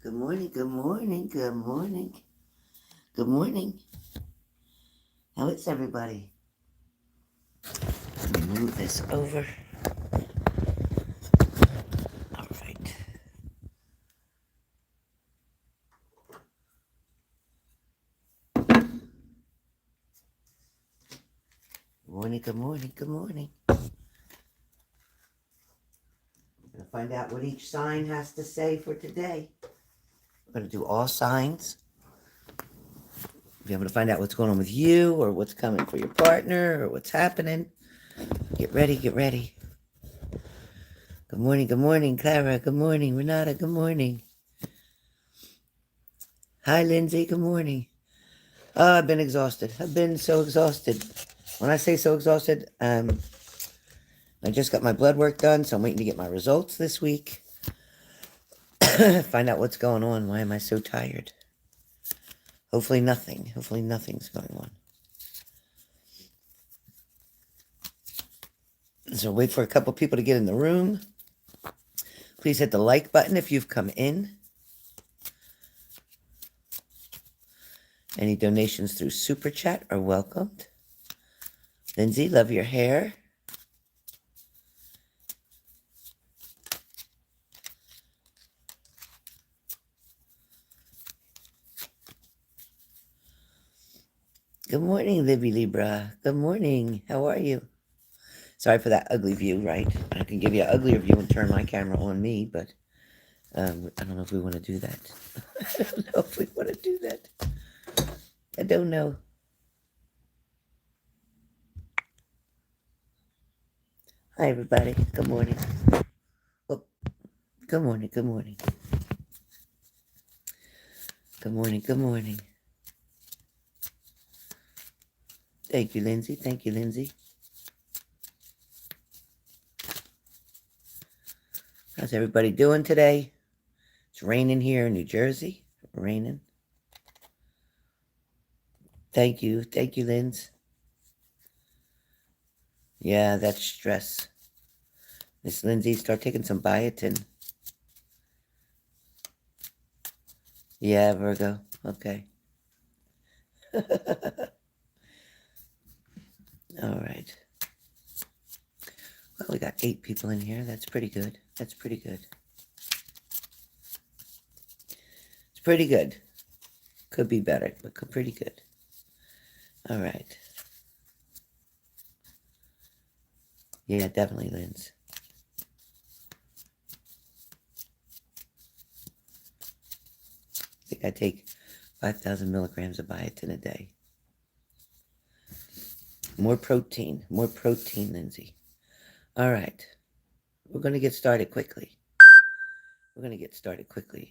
Good morning, good morning, good morning, good morning. How is everybody? Let me move this over. All right. Good morning, good morning, good morning. We're going to find out what each sign has to say for today. We're going to do all signs. Be able to find out what's going on with you or what's coming for your partner or what's happening. Get ready, get ready. Good morning, Clara. Good morning, Renata. Good morning. Hi, Lindsay. Good morning. Oh, I've been exhausted. I've been so exhausted. When I say so exhausted, I just got my blood work done, so I'm waiting to get my results this week. Find out what's going on. Why am I so tired? Hopefully nothing. Hopefully nothing's going on. So wait for a couple people to get in the room. Please hit the like button if you've come in. Any donations through Super Chat are welcomed. Lindsay, love your hair. Good morning, Libby Libra. Good morning. How are you? Sorry for that ugly view, right? I can give you an uglier view and turn my camera on me, but I don't know if we want to do that. I don't know if we want to do that. I don't know. Hi, everybody. Good morning. Oh, good morning. Good morning. Good morning. Good morning. Thank you, Lindsay. Thank you, Lindsay. How's everybody doing today? It's raining here in New Jersey. Raining. Thank you. Thank you, Linz. Yeah, that's stress. Miss Lindsay, start taking some biotin. Yeah, Virgo. Okay. All right. Well, we got 8 people in here. That's pretty good. That's pretty good. It's pretty good. Could be better, but pretty good. All right. Yeah, definitely, Linz. I think I take 5,000 milligrams of biotin a day. More protein, Lindsay. All right. We're going to get started quickly.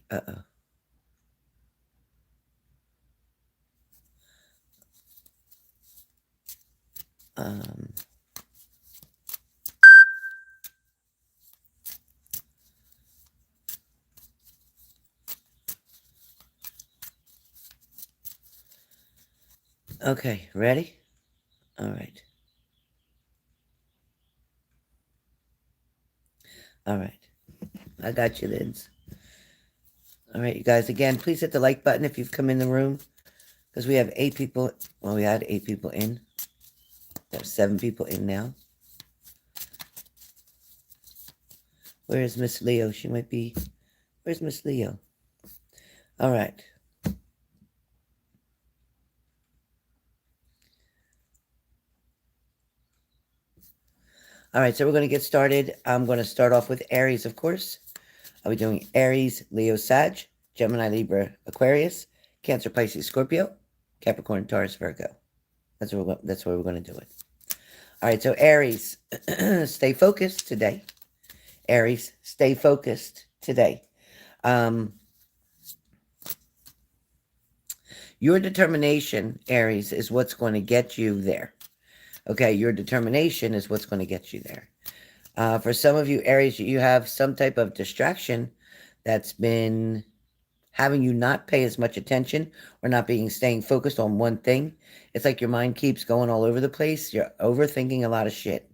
Uh-oh. Um, okay, ready? All right. All right. I got you, Linz. All right, you guys, again, please hit the like button if you've come in the room, because we have 8 people. Well, we had 8 people in. We have 7 people in now. Where is Miss Leo? She might be... Where's Miss Leo? All right. All right, so we're going to get started. I'm going to start off with Aries, of course. I'll be doing Aries, Leo, Sag, Gemini, Libra, Aquarius, Cancer, Pisces, Scorpio, Capricorn, Taurus, Virgo. That's where we're going to do it. All right, so Aries, stay focused today. Aries, stay focused today. Your determination, Aries, is what's going to get you there. Okay, your determination is what's going to get you there. For some of you, Aries, you have some type of distraction that's been having you not pay as much attention or not staying focused on one thing. It's like your mind keeps going all over the place. You're overthinking a lot of shit.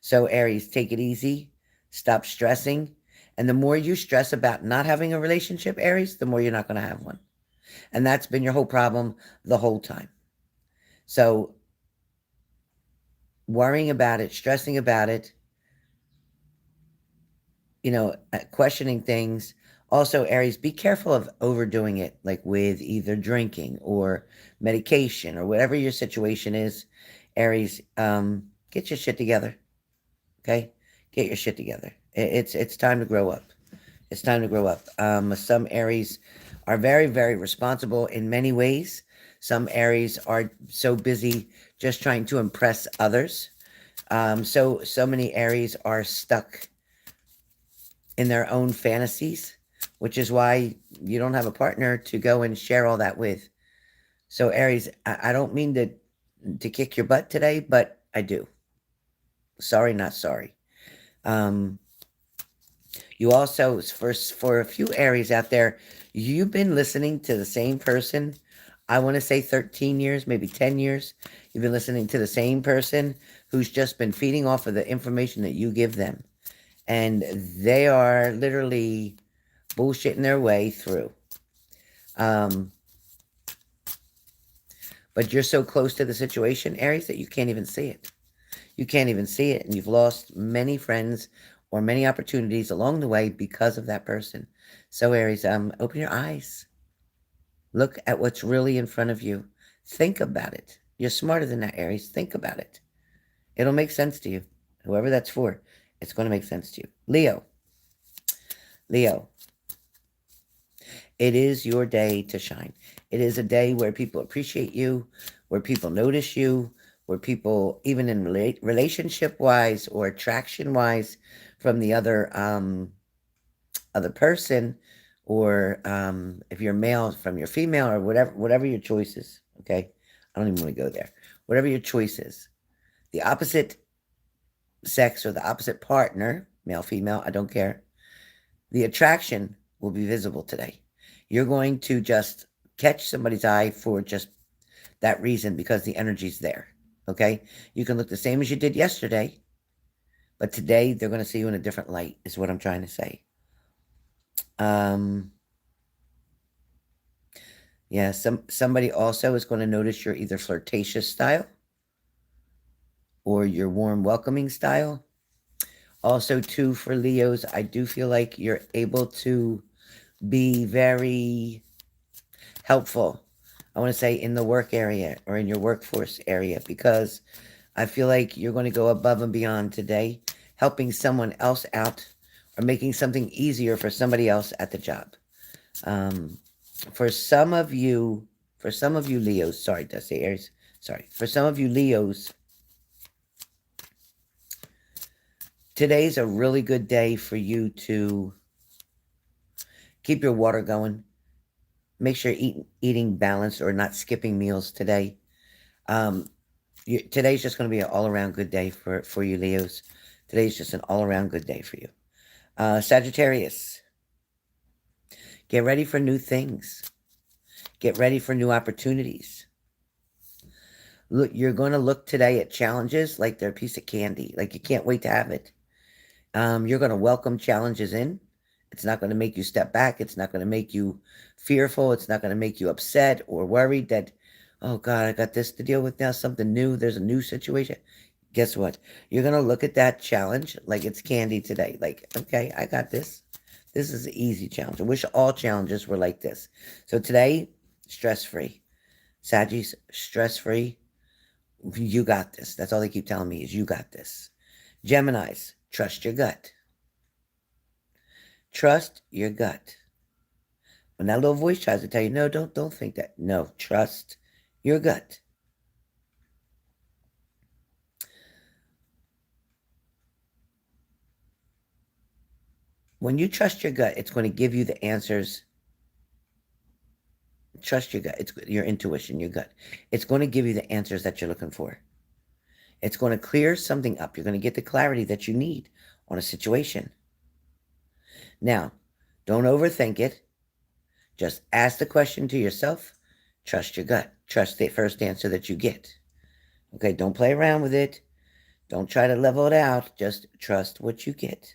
So Aries, take it easy. Stop stressing And the more you stress about not having a relationship, Aries, the more you're not going to have one. And that's been your whole problem the whole time. So worrying about it, stressing about it, questioning things. Also, Aries, be careful of overdoing it, like with either drinking or medication or whatever your situation is. Aries, get your shit together. Okay, get your shit together. It's time to grow up. It's time to grow up. Some Aries are very, very responsible in many ways. Some Aries are so busy just trying to impress others. So many Aries are stuck in their own fantasies, which is why you don't have a partner to go and share all that with. So Aries, I don't mean to kick your butt today, but I do. Sorry, not sorry. Um, you also, for a few Aries out there, you've been listening to the same person. I want to say 13 years, maybe 10 years. You've been listening to the same person who's just been feeding off of the information that you give them. And they are literally bullshitting their way through. But you're so close to the situation, Aries, that you can't even see it. You can't even see it, and you've lost many friends or many opportunities along the way because of that person. So, Aries, open your eyes. Look at what's really in front of you. Think about it. You're smarter than that, Aries. Think about it. It'll make sense to you. Whoever that's for, it's going to make sense to you. Leo. Leo. It is your day to shine. It is a day where people appreciate you, where people notice you, where people, even in relationship-wise or attraction-wise, from the other person, or if you're male, from your female, or whatever your choice is. Okay, I don't even want to go there. Whatever your choice is, the opposite sex or the opposite partner, male, female, I don't care. The attraction will be visible today. You're going to just catch somebody's eye for just that reason because the energy's there. Okay? You can look the same as you did yesterday, but today they're going to see you in a different light, is what I'm trying to say. Yeah, somebody also is going to notice your either flirtatious style or your warm, welcoming style. Also, too, for Leos, I do feel like you're able to be very helpful, I want to say, in the work area or in your workforce area, because I feel like you're going to go above and beyond today, helping someone else out or making something easier for somebody else at the job. For some of you Leos, sorry, did I say Aries? Sorry. For some of you Leos, today's a really good day for you to keep your water going. Make sure eating balanced or not skipping meals today. Today's just going to be an all-around good day for you, Leos. Today's just an all-around good day for you. Sagittarius, get ready for new things. Get ready for new opportunities. Look, you're going to look today at challenges like they're a piece of candy. Like you can't wait to have it. You're going to welcome challenges in. It's not going to make you step back. It's not going to make you fearful. It's not going to make you upset or worried that, oh God, I got this to deal with now, something new. There's a new situation. Guess what? You're going to look at that challenge like it's candy today. Like, okay, I got this. This is an easy challenge. I wish all challenges were like this. So today, stress-free. Saggies, stress-free. You got this. That's all they keep telling me is you got this. Geminis, trust your gut. Trust your gut. When that little voice tries to tell you, no, don't think that. No, trust your gut. When you trust your gut, it's going to give you the answers. Trust your gut. It's your intuition, your gut. It's going to give you the answers that you're looking for. It's going to clear something up. You're going to get the clarity that you need on a situation. Now, don't overthink it. Just ask the question to yourself. Trust your gut. Trust the first answer that you get. Okay, don't play around with it. Don't try to level it out. Just trust what you get.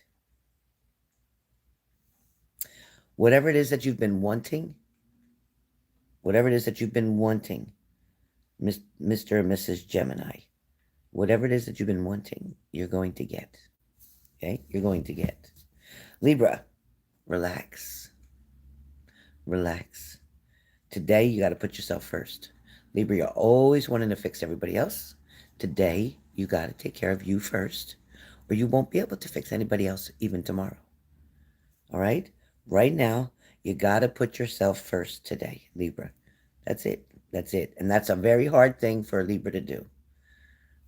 Whatever it is that you've been wanting, whatever it is that you've been wanting, Mr. and Mrs. Gemini, whatever it is that you've been wanting, you're going to get. Okay? You're going to get. Libra, relax. Relax. Today, you got to put yourself first. Libra, you're always wanting to fix everybody else. Today, you got to take care of you first, or you won't be able to fix anybody else even tomorrow. All right? Right now, you got to put yourself first today, Libra. That's it. That's it. And that's a very hard thing for a Libra to do.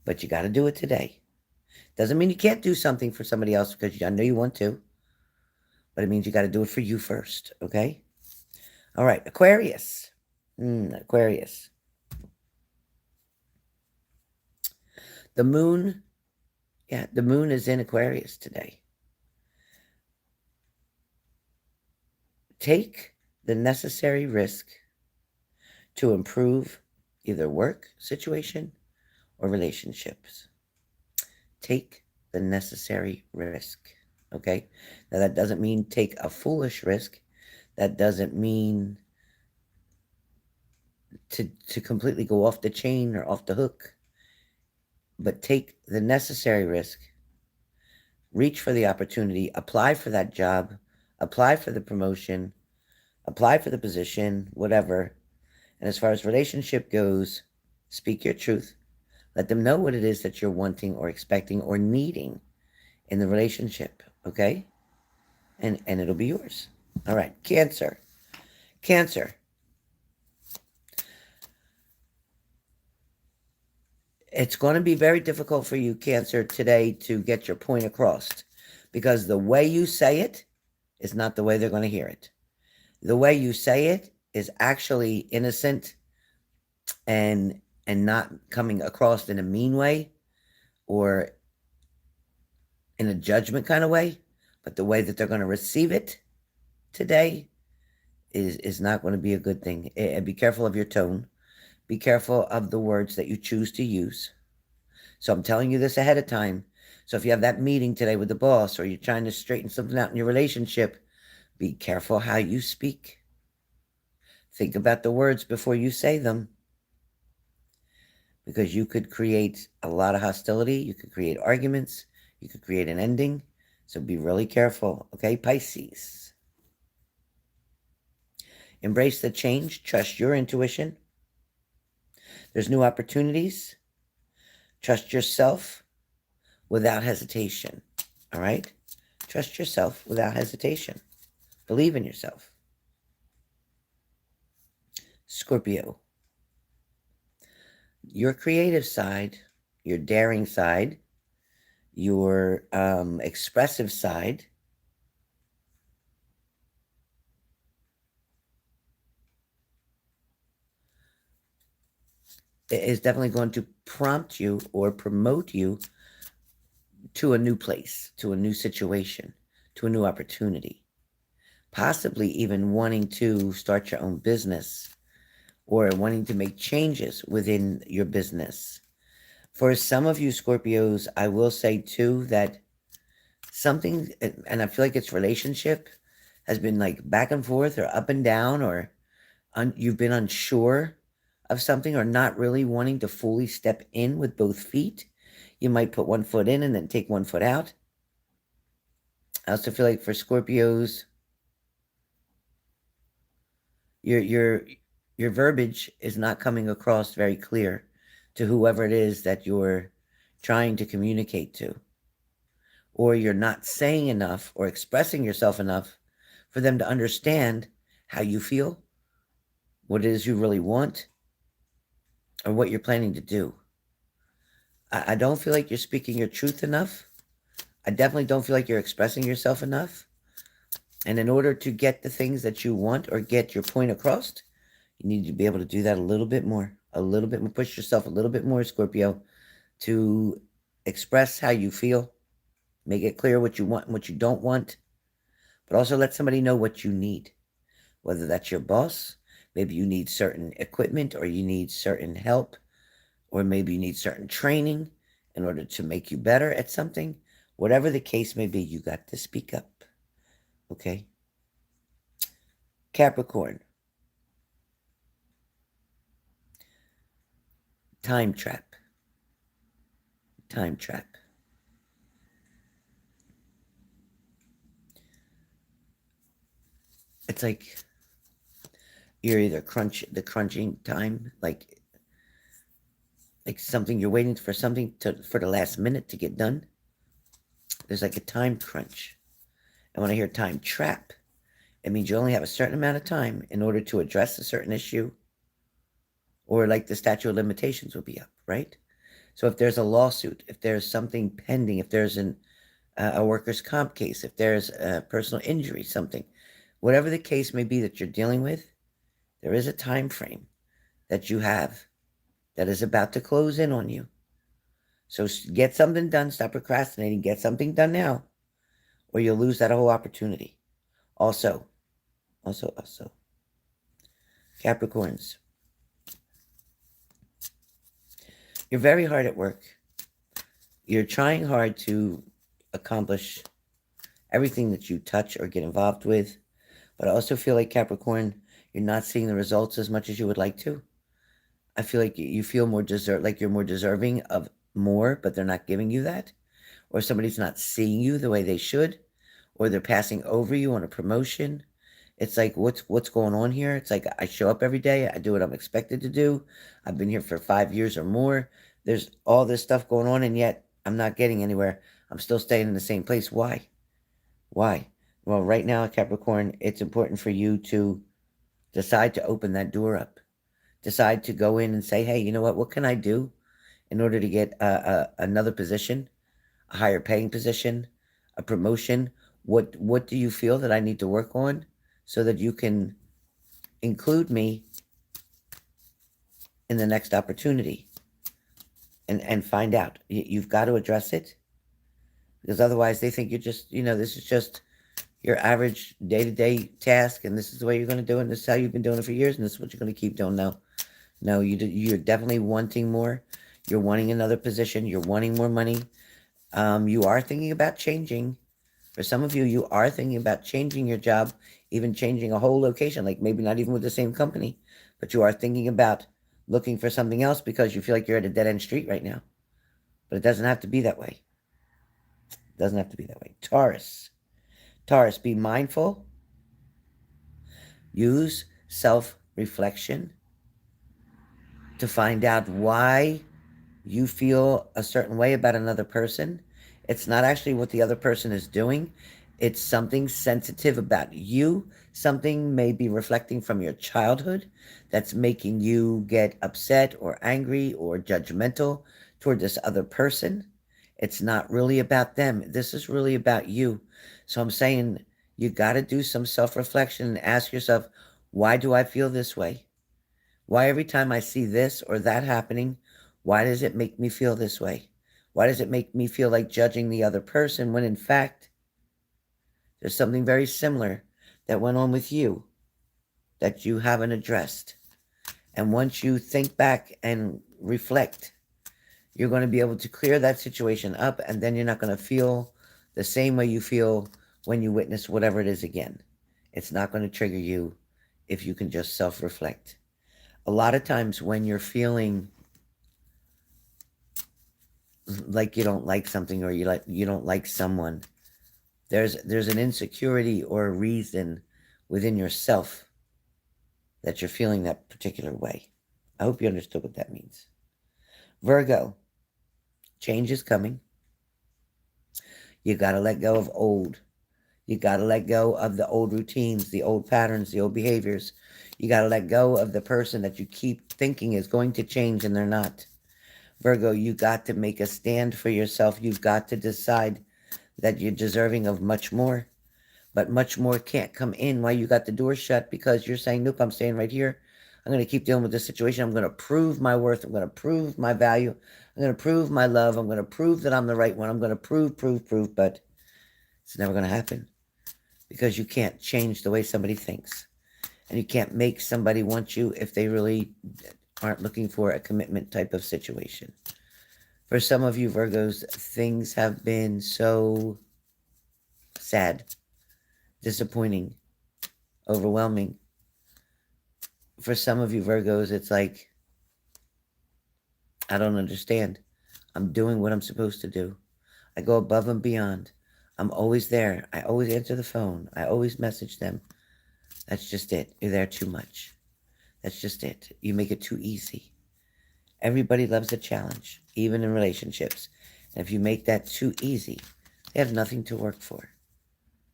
But you got to do it today. Doesn't mean you can't do something for somebody else because I know you want to. But it means you got to do it for you first, okay? All right, Aquarius. Aquarius. The moon, the moon is in Aquarius today. Take the necessary risk to improve either work situation or relationships. Take the necessary risk, okay? Now, that doesn't mean take a foolish risk. That doesn't mean to completely go off the chain or off the hook. But take the necessary risk. Reach for the opportunity. Apply for that job. Apply for the promotion. Apply for the position, whatever. And as far as relationship goes, speak your truth. Let them know what it is that you're wanting or expecting or needing in the relationship, okay? And it'll be yours. All right, Cancer. Cancer. It's going to be very difficult for you, Cancer, today to get your point across because the way you say it is not the way they're going to hear it. The way you say it is actually innocent and not coming across in a mean way or in a judgment kind of way, but the way that they're going to receive it today is not going to be a good thing. And be careful of your tone. Be careful of the words that you choose to use. So I'm telling you this ahead of time. So if you have that meeting today with the boss or you're trying to straighten something out in your relationship, be careful how you speak. Think about the words before you say them. Because you could create a lot of hostility. You could create arguments. You could create an ending. So be really careful. Okay, Pisces. Embrace the change. Trust your intuition. There's new opportunities. Trust yourself without hesitation. All right? Trust yourself without hesitation. Believe in yourself. Scorpio. Your creative side, your daring side, your expressive side is definitely going to prompt you or promote you to a new place, to a new situation, to a new opportunity. Possibly even wanting to start your own business or wanting to make changes within your business. For some of you Scorpios, I will say too that something, and I feel like it's relationship, has been like back and forth or up and down, or you've been unsure of something or not really wanting to fully step in with both feet. You might put one foot in and then take one foot out. I also feel like for Scorpios, your verbiage is not coming across very clear to whoever it is that you're trying to communicate to. Or you're not saying enough or expressing yourself enough for them to understand how you feel, what it is you really want, or what you're planning to do. I don't feel like you're speaking your truth enough. I definitely don't feel like you're expressing yourself enough. And in order to get the things that you want or get your point across, you need to be able to do that a little bit more. Push yourself a little bit more, Scorpio, to express how you feel. Make it clear what you want and what you don't want. But also let somebody know what you need. Whether that's your boss, maybe you need certain equipment or you need certain help, or maybe you need certain training in order to make you better at something. Whatever the case may be, you got to speak up. Okay? Capricorn, time trap, time trap. It's like you're either crunching time, like something you're waiting for something for the last minute to get done. There's like a time crunch. And when I hear time trap, it means you only have a certain amount of time in order to address a certain issue, or like the statute of limitations will be up, right? So if there's a lawsuit, if there's something pending, if there's a workers' comp case, if there's a personal injury, something, whatever the case may be that you're dealing with, there is a time frame that you have that is about to close in on you. So get something done, stop procrastinating, get something done now, or you'll lose that whole opportunity. Also, Capricorns, you're very hard at work. You're trying hard to accomplish everything that you touch or get involved with, but I also feel like Capricorn, you're not seeing the results as much as you would like to. I feel like you feel like you're more deserving of more, but they're not giving you that, or somebody's not seeing you the way they should, or they're passing over you on a promotion. It's like, what's going on here? It's like I show up every day, I do what I'm expected to do. I've been here for 5 years or more. There's all this stuff going on, and yet I'm not getting anywhere. I'm still staying in the same place. Why? Why? Well, right now, Capricorn, it's important for you to decide to open that door up. Decide to go in and say, hey, you know what? What can I do in order to get another position, a higher paying position, a promotion? What do you feel that I need to work on so that you can include me in the next opportunity? And find out. You've got to address it, because otherwise they think you're just, this is just your average day-to-day task, and this is the way you're going to do it, and this is how you've been doing it for years, and this is what you're going to keep doing. No, you're definitely wanting more. You're wanting another position. You're wanting more money. You are thinking about changing. For some of you, you are thinking about changing your job, even changing a whole location, like maybe not even with the same company, but you are thinking about looking for something else because you feel like you're at a dead-end street right now. But it doesn't have to be that way. It doesn't have to be that way. Taurus, be mindful. Use self-reflection to find out why you feel a certain way about another person. It's not actually what the other person is doing. It's something sensitive about you. Something may be reflecting from your childhood that's making you get upset or angry or judgmental toward this other person. It's not really about them. This is really about you. So I'm saying you got to do some self-reflection and ask yourself, why do I feel this way? Why every time I see this or that happening, why does it make me feel this way? Why does it make me feel like judging the other person when in fact there's something very similar that went on with you that you haven't addressed? And once you think back and reflect, you're going to be able to clear that situation up, and then you're not going to feel the same way you feel when you witness whatever it is again. It's not going to trigger you if you can just self-reflect. A lot of times when you're feeling like you don't like something, or you don't like someone, there's an insecurity or a reason within yourself that you're feeling that particular way. I hope you understood what that means. Virgo, change is coming. You got to let go of old. You got to let go of the old routines, the old patterns, the old behaviors. You got to let go of the person that you keep thinking is going to change and they're not. Virgo, you got to make a stand for yourself. You've got to decide that you're deserving of much more. But much more can't come in while you got the door shut, because you're saying, nope, I'm staying right here. I'm going to keep dealing with this situation. I'm going to prove my worth. I'm going to prove my value. I'm going to prove my love. I'm going to prove that I'm the right one. I'm going to prove. But it's never going to happen, because you can't change the way somebody thinks. And you can't make somebody want you if they really aren't looking for a commitment type of situation. For some of you Virgos, things have been so sad, disappointing, overwhelming, For some of you Virgos, it's like, I don't understand. I'm doing what I'm supposed to do. I go above and beyond. I'm always there. I always answer the phone. I always message them. That's just it. You're there too much. That's just it. You make it too easy. Everybody loves a challenge, even in relationships. And if you make that too easy, they have nothing to work for.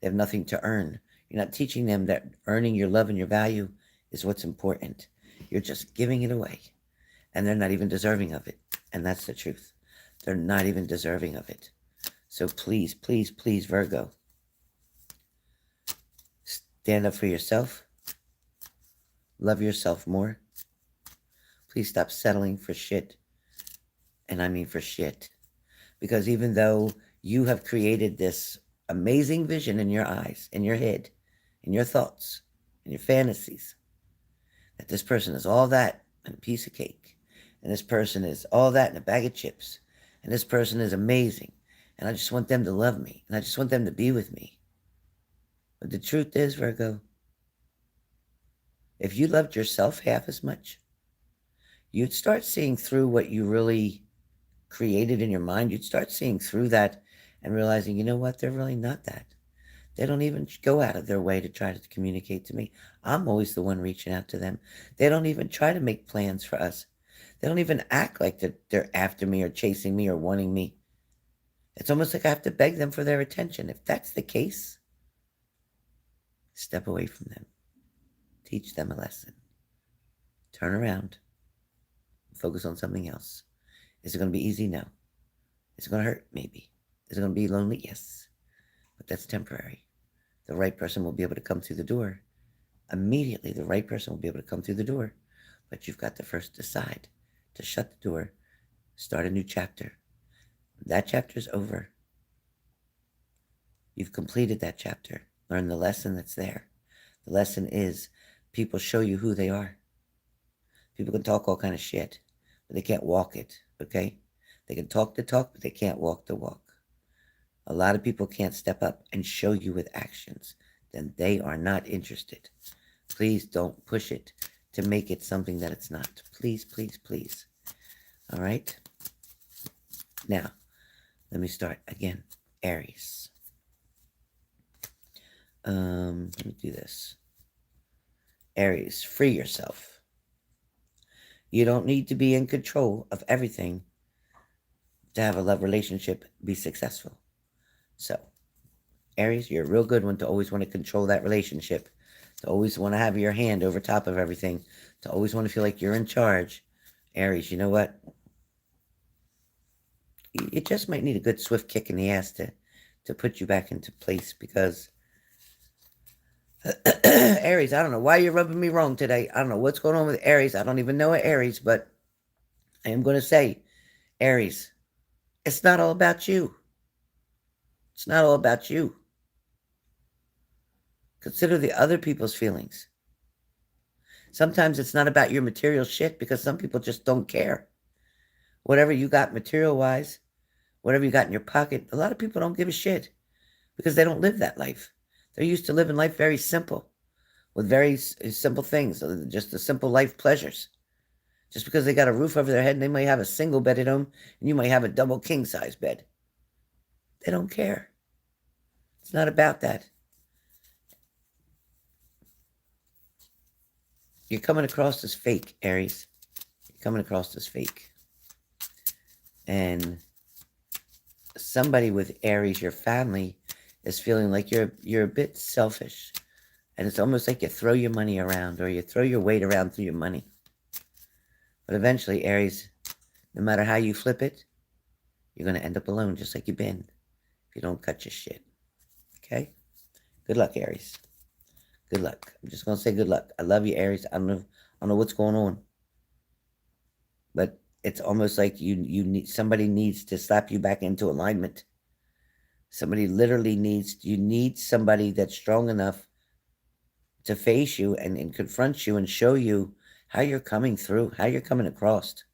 They have nothing to earn. You're not teaching them that earning your love and your value is what's important. You're just giving it away. And they're not even deserving of it. And that's the truth. They're not even deserving of it. So please, please, please, Virgo, stand up for yourself. Love yourself more. Please stop settling for shit. And I mean for shit. Because even though you have created this amazing vision in your eyes, in your head, in your thoughts, in your fantasies, that this person is all that and a piece of cake, and this person is all that and a bag of chips, and this person is amazing, and I just want them to love me, and I just want them to be with me. But the truth is, Virgo, if you loved yourself half as much, you'd start seeing through what you really created in your mind. You'd start seeing through that and realizing, you know what, they're really not that. They don't even go out of their way to try to communicate to me. I'm always the one reaching out to them. They don't even try to make plans for us. They don't even act like they're after me or chasing me or wanting me. It's almost like I have to beg them for their attention. If that's the case, step away from them. Teach them a lesson. Turn around. Focus on something else. Is it going to be easy? No. Is it going to hurt? Maybe. Is it going to be lonely? Yes. But that's temporary. The right person will be able to come through the door. Immediately, the right person will be able to come through the door. But you've got to first decide to shut the door, start a new chapter. That chapter's over. You've completed that chapter. Learn the lesson that's there. The lesson is people show you who they are. People can talk all kind of shit, but they can't walk it, okay? They can talk the talk, but they can't walk the walk. A lot of people can't step up and show you with actions. Then they are not interested. Please don't push it to make it something that it's not. Please, please, please. All right? Now, let me start again. Aries. Let me do this. Aries, free yourself. You don't need to be in control of everything to have a love relationship be successful. So, Aries, you're a real good one to always want to control that relationship, to always want to have your hand over top of everything, to always want to feel like you're in charge. Aries, you know what? You just might need a good swift kick in the ass to put you back into place, because Aries, I don't know why you're rubbing me wrong today. I don't know what's going on with Aries. I don't even know what Aries, but I am going to say, Aries, it's not all about you. It's not all about you. Consider the other people's feelings. Sometimes it's not about your material shit, because some people just don't care. Whatever you got material-wise, whatever you got in your pocket, a lot of people don't give a shit because they don't live that life. They're used to living life very simple, with very simple things, just the simple life pleasures. Just because they got a roof over their head and they might have a single bed at home and you might have a double king-size bed. They don't care. It's not about that. You're coming across as fake, Aries. You're coming across as fake. And somebody with Aries, your family, is feeling like you're a bit selfish. And it's almost like you throw your money around, or you throw your weight around through your money. But eventually, Aries, no matter how you flip it, you're going to end up alone just like you've been if you don't cut your shit. Okay? Good luck, Aries. Good luck. I'm just going to say good luck. I love you, Aries. I don't know what's going on. But it's almost like you need, somebody needs to slap you back into alignment. Somebody literally you need somebody that's strong enough to face you and confront you and show you how you're coming through, how you're coming across.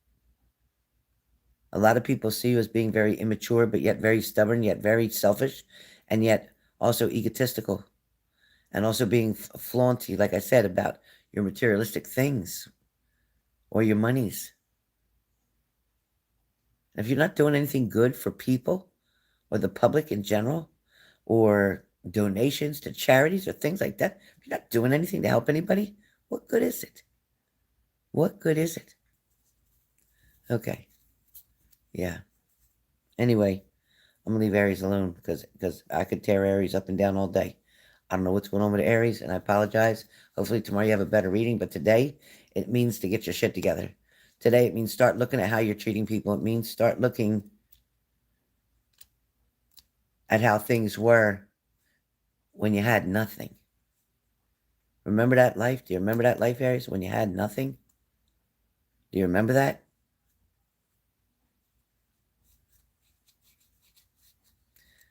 A lot of people see you as being very immature, but yet very stubborn, yet very selfish, and yet also egotistical, and also being flaunty, like I said, about your materialistic things or your monies. If you're not doing anything good for people or the public in general, or donations to charities or things like that, if you're not doing anything to help anybody, what good is it? What good is it? Okay. Yeah. Anyway, I'm gonna leave Aries alone because I could tear Aries up and down all day. I don't know what's going on with Aries, and I apologize. Hopefully tomorrow you have a better reading, but today it means to get your shit together. Today it means start looking at how you're treating people. It means start looking at how things were when you had nothing. Remember that life? Do you remember that life, Aries, when you had nothing? Do you remember that?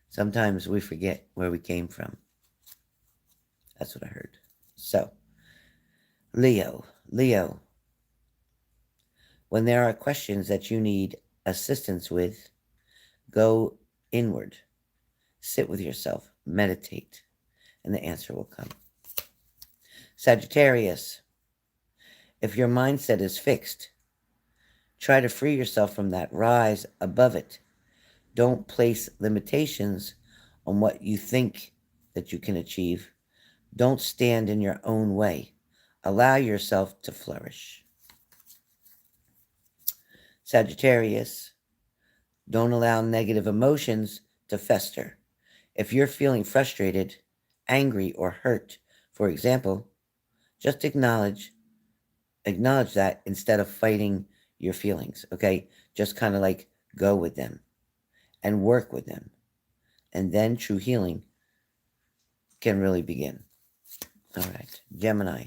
Sometimes we forget where we came from. That's what I heard. So, Leo, when there are questions that you need assistance with, go inward, sit with yourself, meditate, and the answer will come. Sagittarius, if your mindset is fixed, try to free yourself from that. Rise above it. Don't place limitations on what you think that you can achieve. Don't stand in your own way. Allow yourself to flourish. Sagittarius, don't allow negative emotions to fester. If you're feeling frustrated, angry, or hurt, for example, just acknowledge that instead of fighting your feelings, okay? Just kind of like go with them and work with them. And then true healing can really begin. All right, Gemini.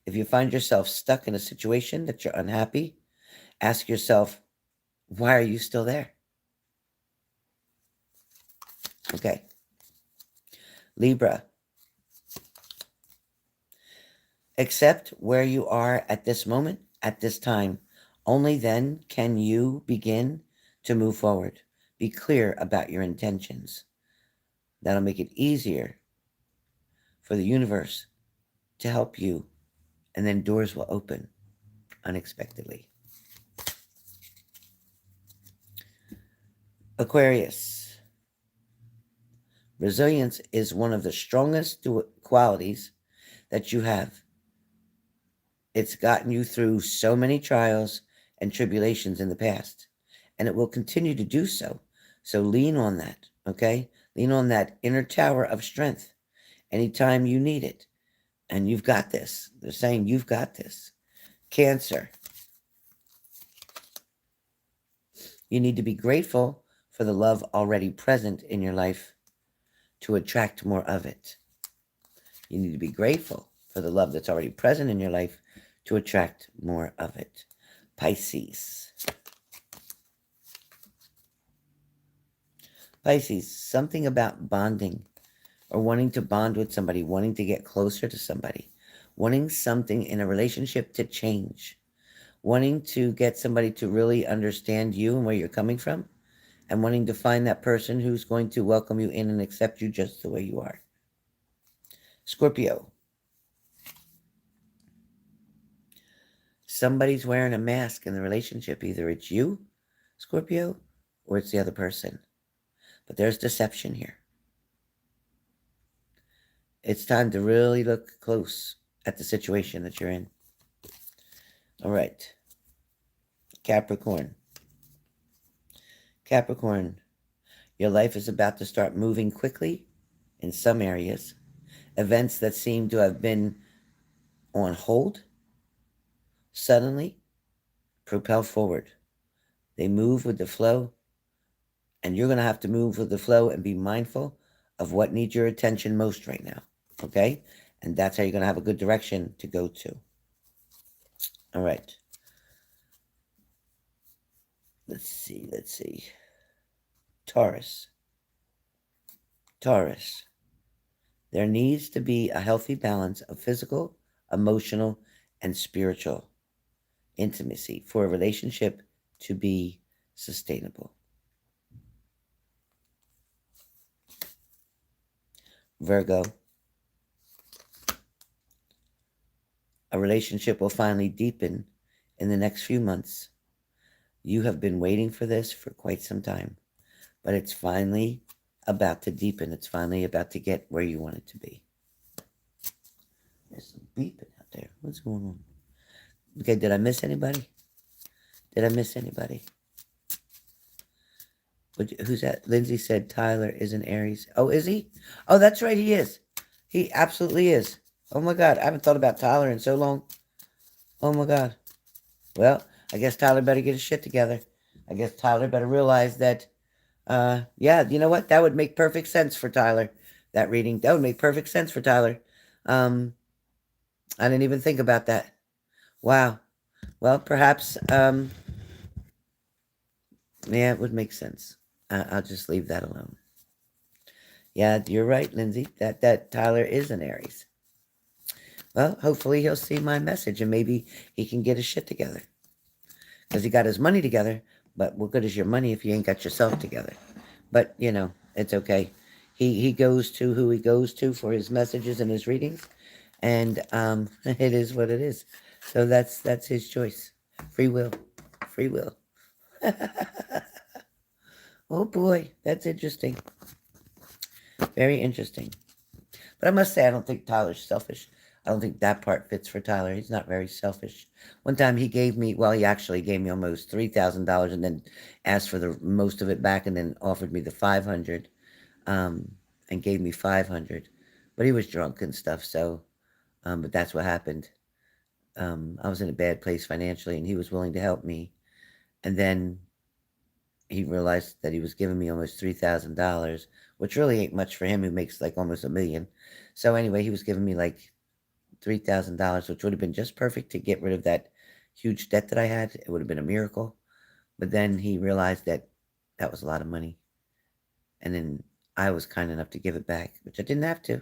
If you find yourself stuck in a situation that you're unhappy, ask yourself, why are you still there? Okay. Libra. Accept where you are at this moment, at this time. Only then can you begin to move forward. Be clear about your intentions. That'll make it easier for the universe to help you, and then doors will open unexpectedly. Aquarius. Resilience is one of the strongest qualities that you have. It's gotten you through so many trials and tribulations in the past, and it will continue to do so. So lean on that, okay? Lean on that inner tower of strength anytime you need it. And you've got this. They're saying you've got this. Cancer. You need to be grateful for the love already present in your life to attract more of it. You need to be grateful for the love that's already present in your life to attract more of it. Pisces. Pisces, something about bonding or wanting to bond with somebody, wanting to get closer to somebody, wanting something in a relationship to change, wanting to get somebody to really understand you and where you're coming from, and wanting to find that person who's going to welcome you in and accept you just the way you are. Scorpio. Somebody's wearing a mask in the relationship. Either it's you, Scorpio, or it's the other person. But there's deception here. It's time to really look close at the situation that you're in. All right. Capricorn. Capricorn, your life is about to start moving quickly in some areas. Events that seem to have been on hold suddenly propel forward. They move with the flow, and you're going to have to move with the flow and be mindful of what needs your attention most right now, okay? And that's how you're going to have a good direction to go to. All right. Let's see. Taurus. There needs to be a healthy balance of physical, emotional, and spiritual intimacy for a relationship to be sustainable. Virgo, a relationship will finally deepen in the next few months. You have been waiting for this for quite some time, but it's finally about to deepen. It's finally about to get where you want it to be. There's some beeping out there. What's going on? Okay, did I miss anybody? Did I miss anybody? Who's that? Lindsay said Tyler is an Aries. Oh, is he? Oh, that's right, he is. He absolutely is. Oh my God, I haven't thought about Tyler in so long. Oh my God. Well, I guess Tyler better get his shit together. I guess Tyler better realize that, yeah, you know what? That would make perfect sense for Tyler. That reading, that would make perfect sense for Tyler. Um, I didn't even think about that. Wow. Well, perhaps, yeah, it would make sense. I'll just leave that alone. Yeah, you're right, Lindsay. That Tyler is an Aries. Well, hopefully he'll see my message and maybe he can get his shit together. Because he got his money together, but what good is your money if you ain't got yourself together? But, you know, it's okay. He goes to who he goes to for his messages and his readings, and it is what it is. So that's his choice. Free will. Free will. Oh boy, that's interesting. Very interesting. But I must say, I don't think Tyler's selfish. I don't think that part fits for Tyler. He's not very selfish. One time he gave me, well, he actually gave me almost $3,000 and then asked for the most of it back and then offered me the 500 and gave me 500. But he was drunk and stuff, so, but that's what happened. I was in a bad place financially and he was willing to help me. And then he realized that he was giving me almost $3,000, which really ain't much for him who makes like almost $1 million. So anyway, he was giving me like $3,000, which would have been just perfect to get rid of that huge debt that I had. It would have been a miracle. But then he realized that that was a lot of money. And then I was kind enough to give it back, which I didn't have to.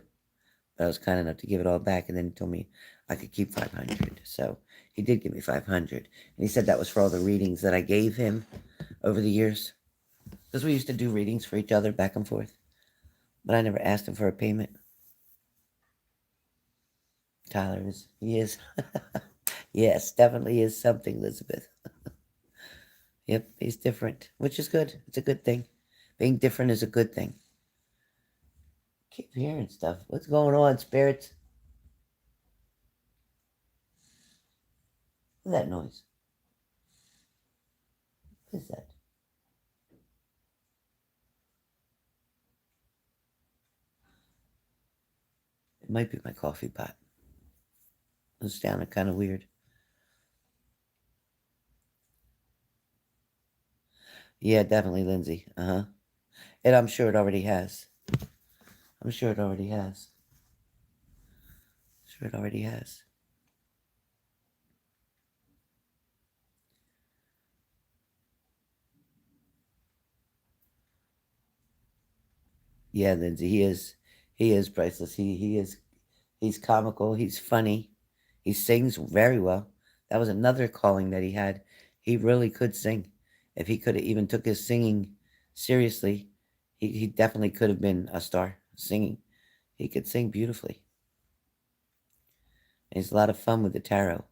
But I was kind enough to give it all back. And then he told me I could keep 500. So he did give me 500. And he said that was for all the readings that I gave him over the years. Because we used to do readings for each other back and forth. But I never asked him for a payment. Tyler is. He is. Yes, definitely is something, Elizabeth. Yep, he's different, which is good. It's a good thing. Being different is a good thing. Keep hearing stuff. What's going on, spirits? What's that noise? What is that? It might be my coffee pot. It's sounding kind of weird. Yeah, definitely, Lindsay. Uh-huh. And I'm sure it already has. I'm sure it already has. Sure it already has. Yeah, Lindsay, he is. He is priceless. He is. He's comical. He's funny. He sings very well. That was another calling that he had. He really could sing. If he could have even took his singing seriously, he definitely could have been a star singing. He could sing beautifully. And he's a lot of fun with the tarot.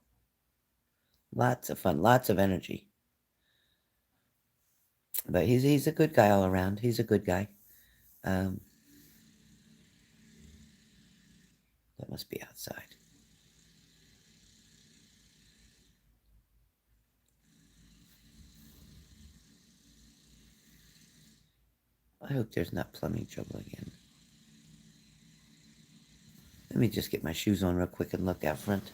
Lots of fun. Lots of energy. But he's a good guy all around. He's a good guy. Um, that must be outside. I hope there's not plumbing trouble again. Let me just get my shoes on real quick and look out front.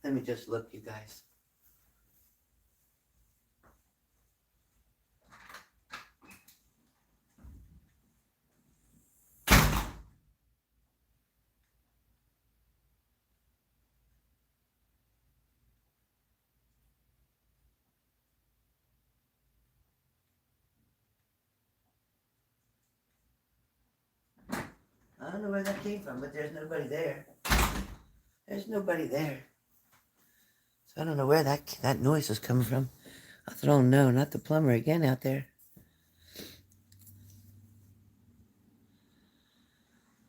Let me just look, you guys. I don't know where that came from, but there's nobody there. There's nobody there. So I don't know where that noise was coming from. I thought, oh no, not the plumber again out there.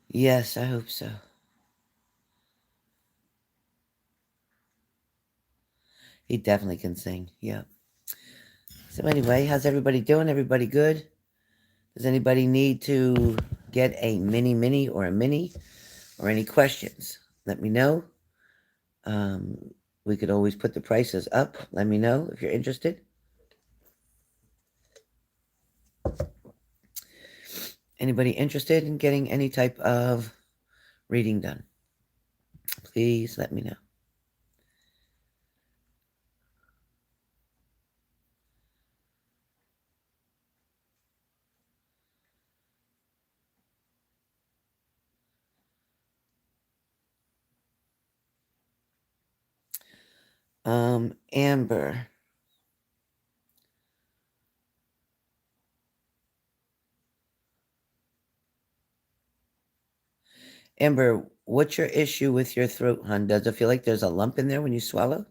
Yes, I hope so. He definitely can sing. Yeah. So anyway, how's everybody doing? Everybody good? Does anybody need to get a mini or a mini or any questions? Let me know. We could always put the prices up. Let me know if you're interested. Anybody interested in getting any type of reading done? Please let me know. Amber. Amber, what's your issue with your throat, hon? Does it feel like there's a lump in there when you swallow?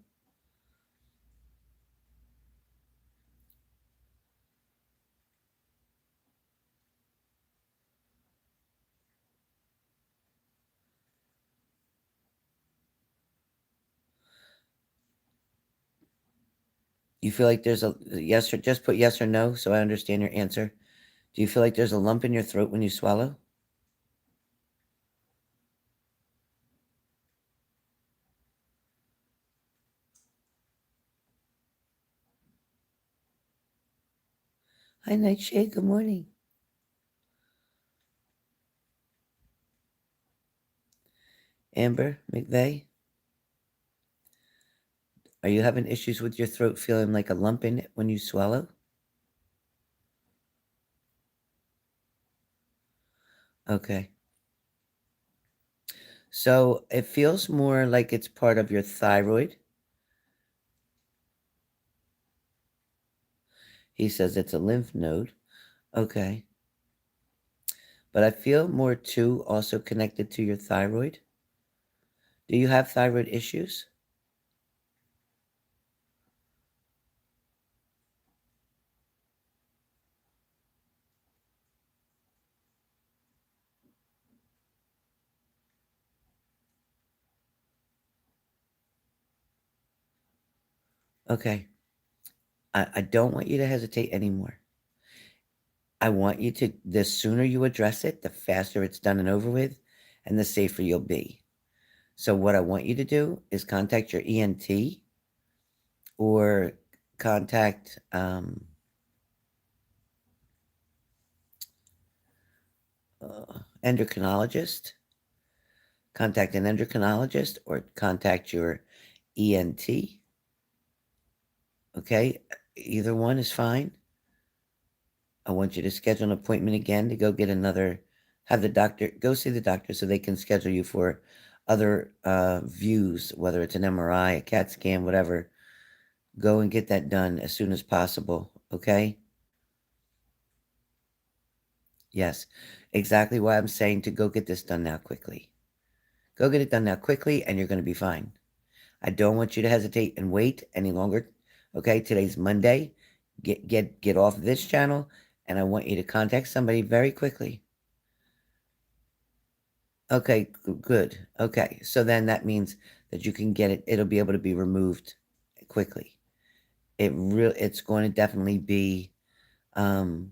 You feel like there's a yes or just put yes or no so I understand your answer. Do you feel like there's a lump in your throat when you swallow? Hi, Nightshade. Good morning. Amber McVeigh, are you having issues with your throat feeling like a lump in it when you swallow? Okay. So it feels more like it's part of your thyroid. He says it's a lymph node. Okay. But I feel more too also connected to your thyroid. Do you have thyroid issues? Okay. I don't want you to hesitate anymore. I want you to, the sooner you address it, the faster it's done and over with, and the safer you'll be. So, what I want you to do is contact your ENT or contact endocrinologist, contact an endocrinologist, or contact your ENT. Okay, either one is fine. I want you to schedule an appointment again to go get another, have the doctor, go see the doctor so they can schedule you for other views, whether it's an MRI, a CAT scan, whatever. Go and get that done as soon as possible, okay? Yes, exactly why I'm saying to go get this done now quickly. Go get it done now quickly and you're going to be fine. I don't want you to hesitate and wait any longer. Okay, today's Monday. Get off this channel and I want you to contact somebody very quickly. Okay, good. Okay, so then that means that you can get it. It'll be able to be removed quickly. It's going to definitely be um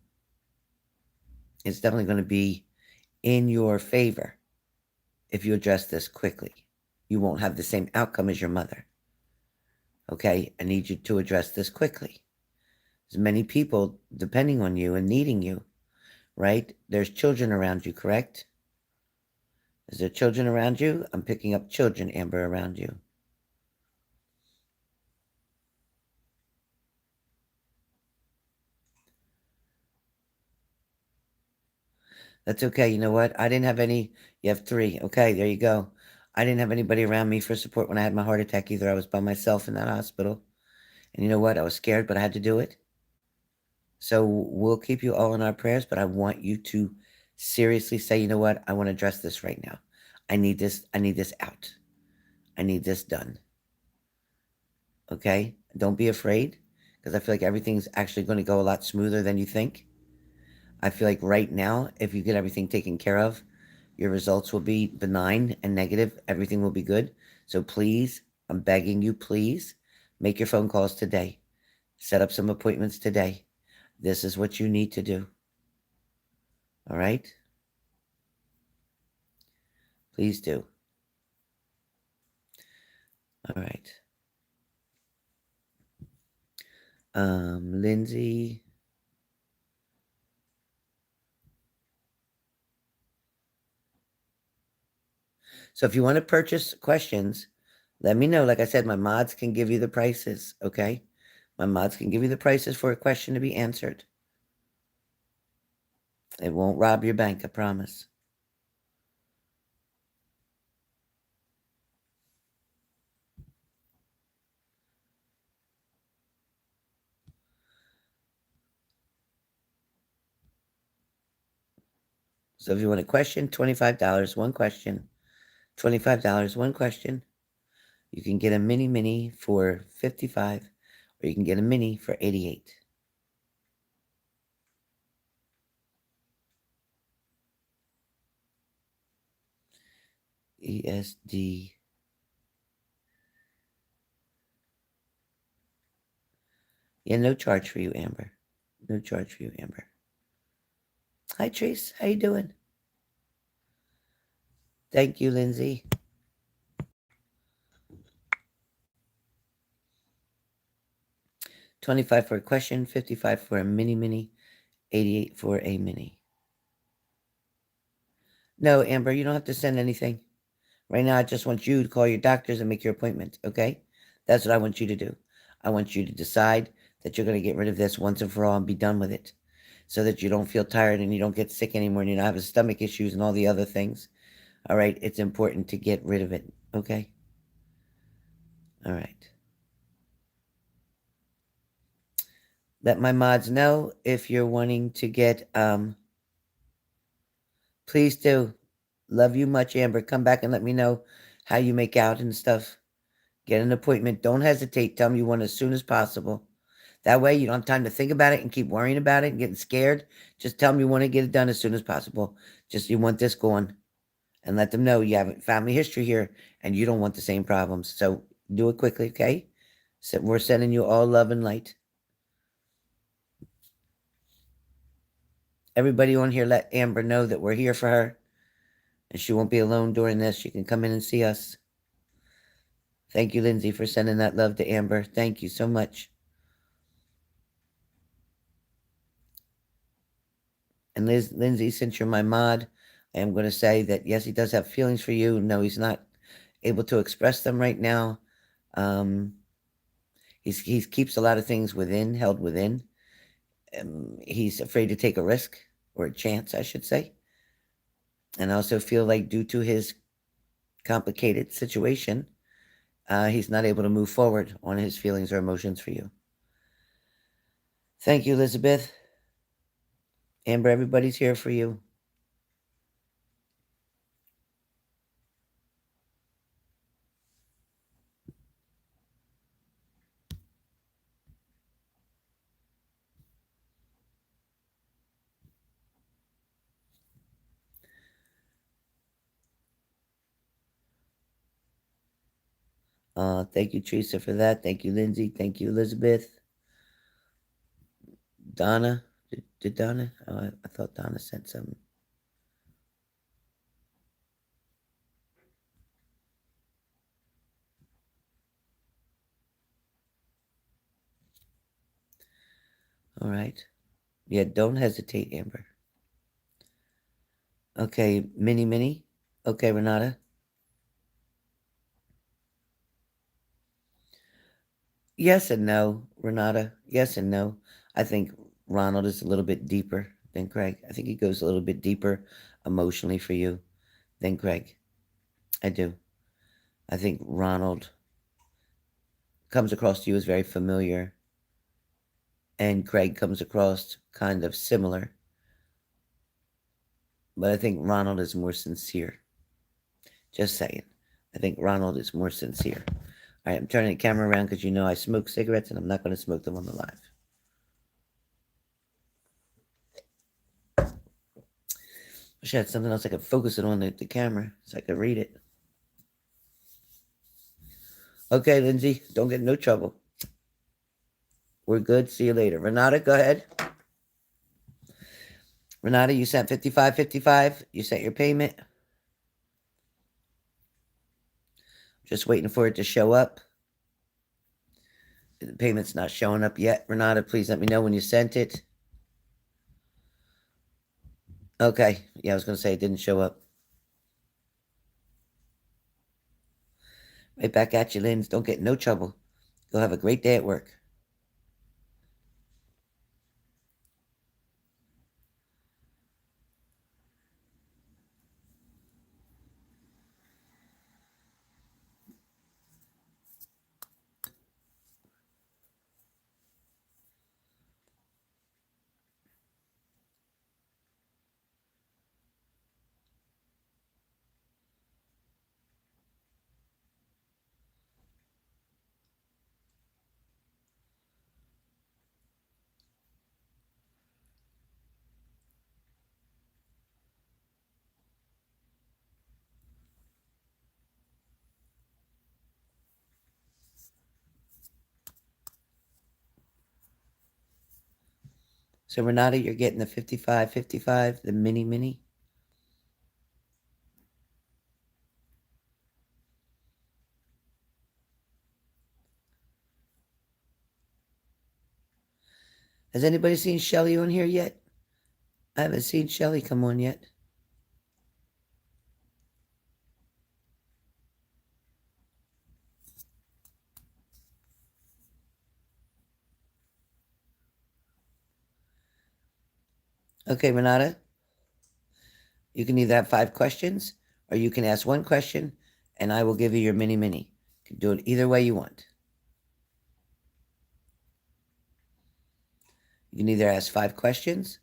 it's definitely going to be in your favor if you address this quickly. You won't have the same outcome as your mother. Okay, I need you to address this quickly. There's many people depending on you and needing you, right? There's children around you, correct? Is there children around you? I'm picking up children, Amber, around you. That's okay. You know what? I didn't have any. You have three. Okay, there you go. I didn't have anybody around me for support when I had my heart attack either. I was by myself in that hospital. And you know what? I was scared, but I had to do it. So we'll keep you all in our prayers, but I want you to seriously say, you know what, I want to address this right now. I need this out. I need this done. Okay? Don't be afraid, because I feel like everything's actually going to go a lot smoother than you think. I feel like right now, if you get everything taken care of, your results will be benign and negative. Everything will be good. So please, I'm begging you, please make your phone calls today. Set up some appointments today. This is what you need to do. All right? Please do. All right. Lindsay. So if you want to purchase questions, let me know. Like I said, my mods can give you the prices, okay? My mods can give you the prices for a question to be answered. It won't rob your bank, I promise. So if you want a question, $25, one question. $25, one question. You can get a mini for 55, or you can get a mini for 88. ESD. Yeah, no charge for you, Amber. No charge for you, Amber. Hi, Trace. How you doing? Thank you, Lindsay. 25 for a question, 55 for a mini, 88 for a mini. No, Amber, you don't have to send anything. Right now, I just want you to call your doctors and make your appointment, okay? That's what I want you to do. I want you to decide that you're going to get rid of this once and for all and be done with it, so that you don't feel tired and you don't get sick anymore and you don't have stomach issues and all the other things. All right? It's important to get rid of it, okay? All right. Let my mods know if you're wanting to get, please do. Love you much, Amber. Come back and let me know how you make out and stuff. Get an appointment. Don't hesitate. Tell me you want as soon as possible. That way you don't have time to think about it and keep worrying about it and getting scared. Just tell them you want to get it done as soon as possible. Just you want this going. And let them know you have a family history here and you don't want the same problems. So do it quickly, okay? So we're sending you all love and light. Everybody on here, let Amber know that we're here for her. And she won't be alone during this. She can come in and see us. Thank you, Lindsay, for sending that love to Amber. Thank you so much. And Lindsay, since you're my mod, I am going to say that yes, he does have feelings for you. No, he's not able to express them right now. Um, he keeps a lot of things held within. He's afraid to take a risk or a chance, I should say. And I also feel like due to his complicated situation, he's not able to move forward on his feelings or emotions for you. Thank you, Elizabeth. Amber, everybody's here for you. Thank you, Teresa, for that. Thank you, Lindsay. Thank you, Elizabeth. Donna. Did Donna? Oh, I thought Donna sent something. All right. Yeah, don't hesitate, Amber. Okay, mini. Okay, Renata. Yes and no, Renata. Yes and no. I think Ronald is a little bit deeper than Craig. I think he goes a little bit deeper emotionally for you than Craig. I do. I think Ronald comes across to you as very familiar, and Craig comes across kind of similar. But I think Ronald is more sincere. Just saying. I think Ronald is more sincere. All right, I'm turning the camera around because you know I smoke cigarettes and I'm not going to smoke them on the live. Wish I had something else I could focus it on the camera so I could read it. Okay, Lindsay, don't get in no trouble. We're good. See you later. Renata, go ahead. Renata, you sent 55.55. You sent your payment. Just waiting for it to show up. The payment's not showing up yet. Renata, please let me know when you sent it. Okay. Yeah, I was going to say it didn't show up. Right back at you, Linz. Don't get in no trouble. Go have a great day at work. So, Renata, you're getting the 55.55, the mini. Has anybody seen Shelly on here yet? I haven't seen Shelly come on yet. Okay, Renata. You can either have 5 questions or you can ask 1 question and I will give you your mini. You can do it either way you want. You can either ask 5 questions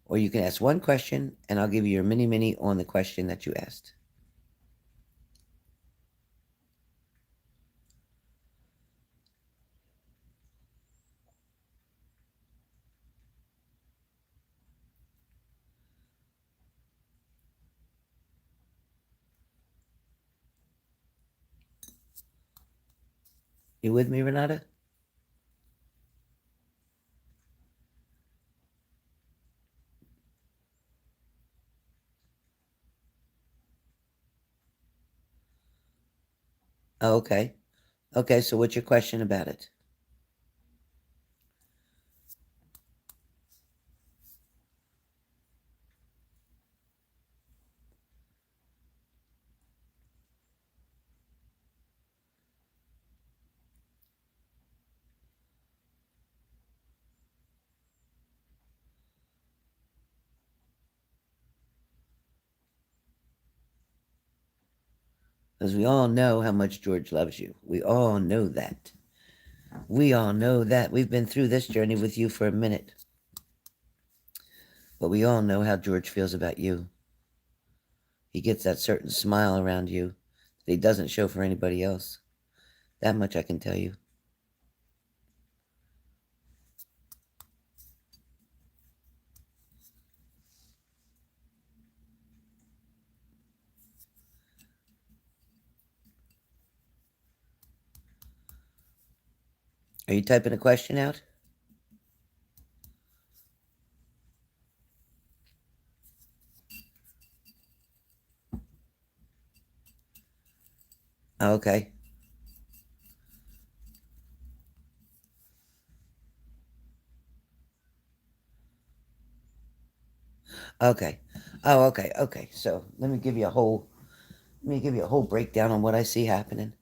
or you can ask 1 question and I'll give you your mini on the question that you asked. You with me, Renata? Oh, okay. Okay, so what's your question about it? Because we all know how much George loves you. We all know that. We all know that. We've been through this journey with you for a minute. But we all know how George feels about you. He gets that certain smile around you that he doesn't show for anybody else. That much I can tell you. Are you typing a question out? Oh, okay. Okay. Oh, okay. Okay. So let me give you a whole breakdown on what I see happening.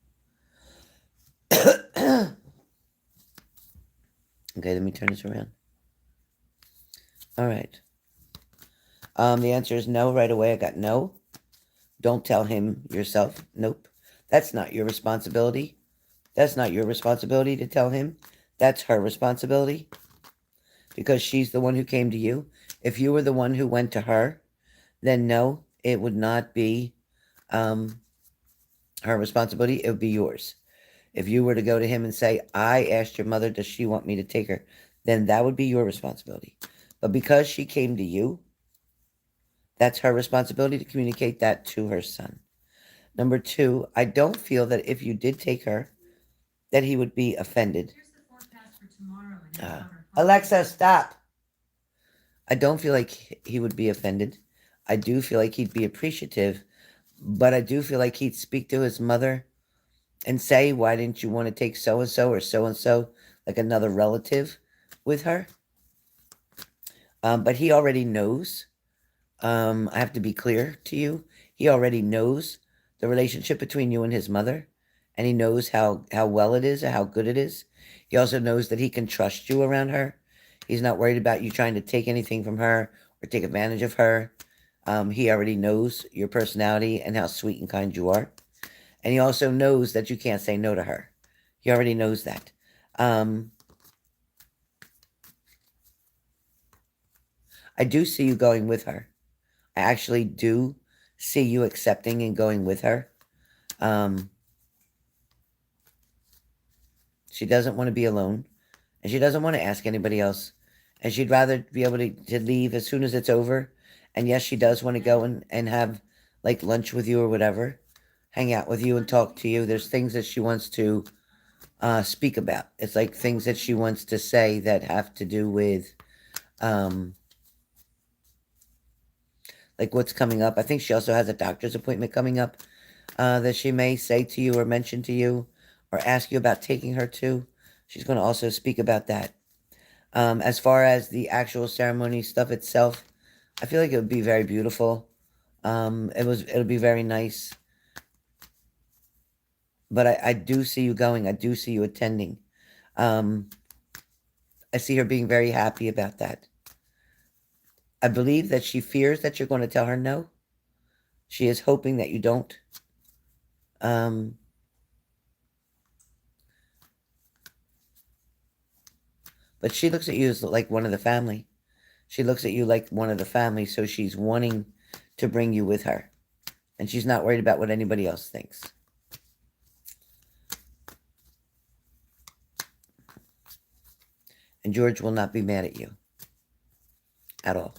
Okay, let me turn this around. All right. The answer is no right away. I got no. Don't tell him yourself. Nope. That's not your responsibility. That's not your responsibility to tell him. That's her responsibility because she's the one who came to you. If you were the one who went to her, then no, it would not be um, her responsibility. It would be yours. If you were to go to him and say, I asked your mother, does she want me to take her? Then that would be your responsibility. But because she came to you, that's her responsibility to communicate that to her son. Number two, I don't feel that if you did take her, that he would be offended. Alexa, stop. I don't feel like he would be offended. I do feel like he'd be appreciative, but I do feel like he'd speak to his mother and say, why didn't you want to take so and so, like another relative with her? But he already knows. I have to be clear to you. He already knows the relationship between you and his mother, and he knows how well it is or how good it is. He also knows that he can trust you around her. He's not worried about you trying to take anything from her or take advantage of her. He already knows your personality and how sweet and kind you are. And he also knows that you can't say no to her. He already knows that. Um, I do see you going with her. I actually do see you accepting and going with her. Um, she doesn't want to be alone, and she doesn't want to ask anybody else. And she'd rather be able to leave as soon as it's over. And yes, she does want to go and have like lunch with you or whatever, hang out with you and talk to you. There's things that she wants to speak about. It's like things that she wants to say that have to do with um, like what's coming up. I think she also has a doctor's appointment coming up that she may say to you or mention to you or ask you about taking her to. She's going to also speak about that. As far as the actual ceremony stuff itself, I feel like it would be very beautiful. It'll be very nice. But I do see you going. I do see you attending. Um, I see her being very happy about that. I believe that she fears that you're going to tell her no. She is hoping that you don't. Um, but she looks at you as like one of the family. She looks at you like one of the family, so she's wanting to bring you with her. And she's not worried about what anybody else thinks. And George will not be mad at you at all.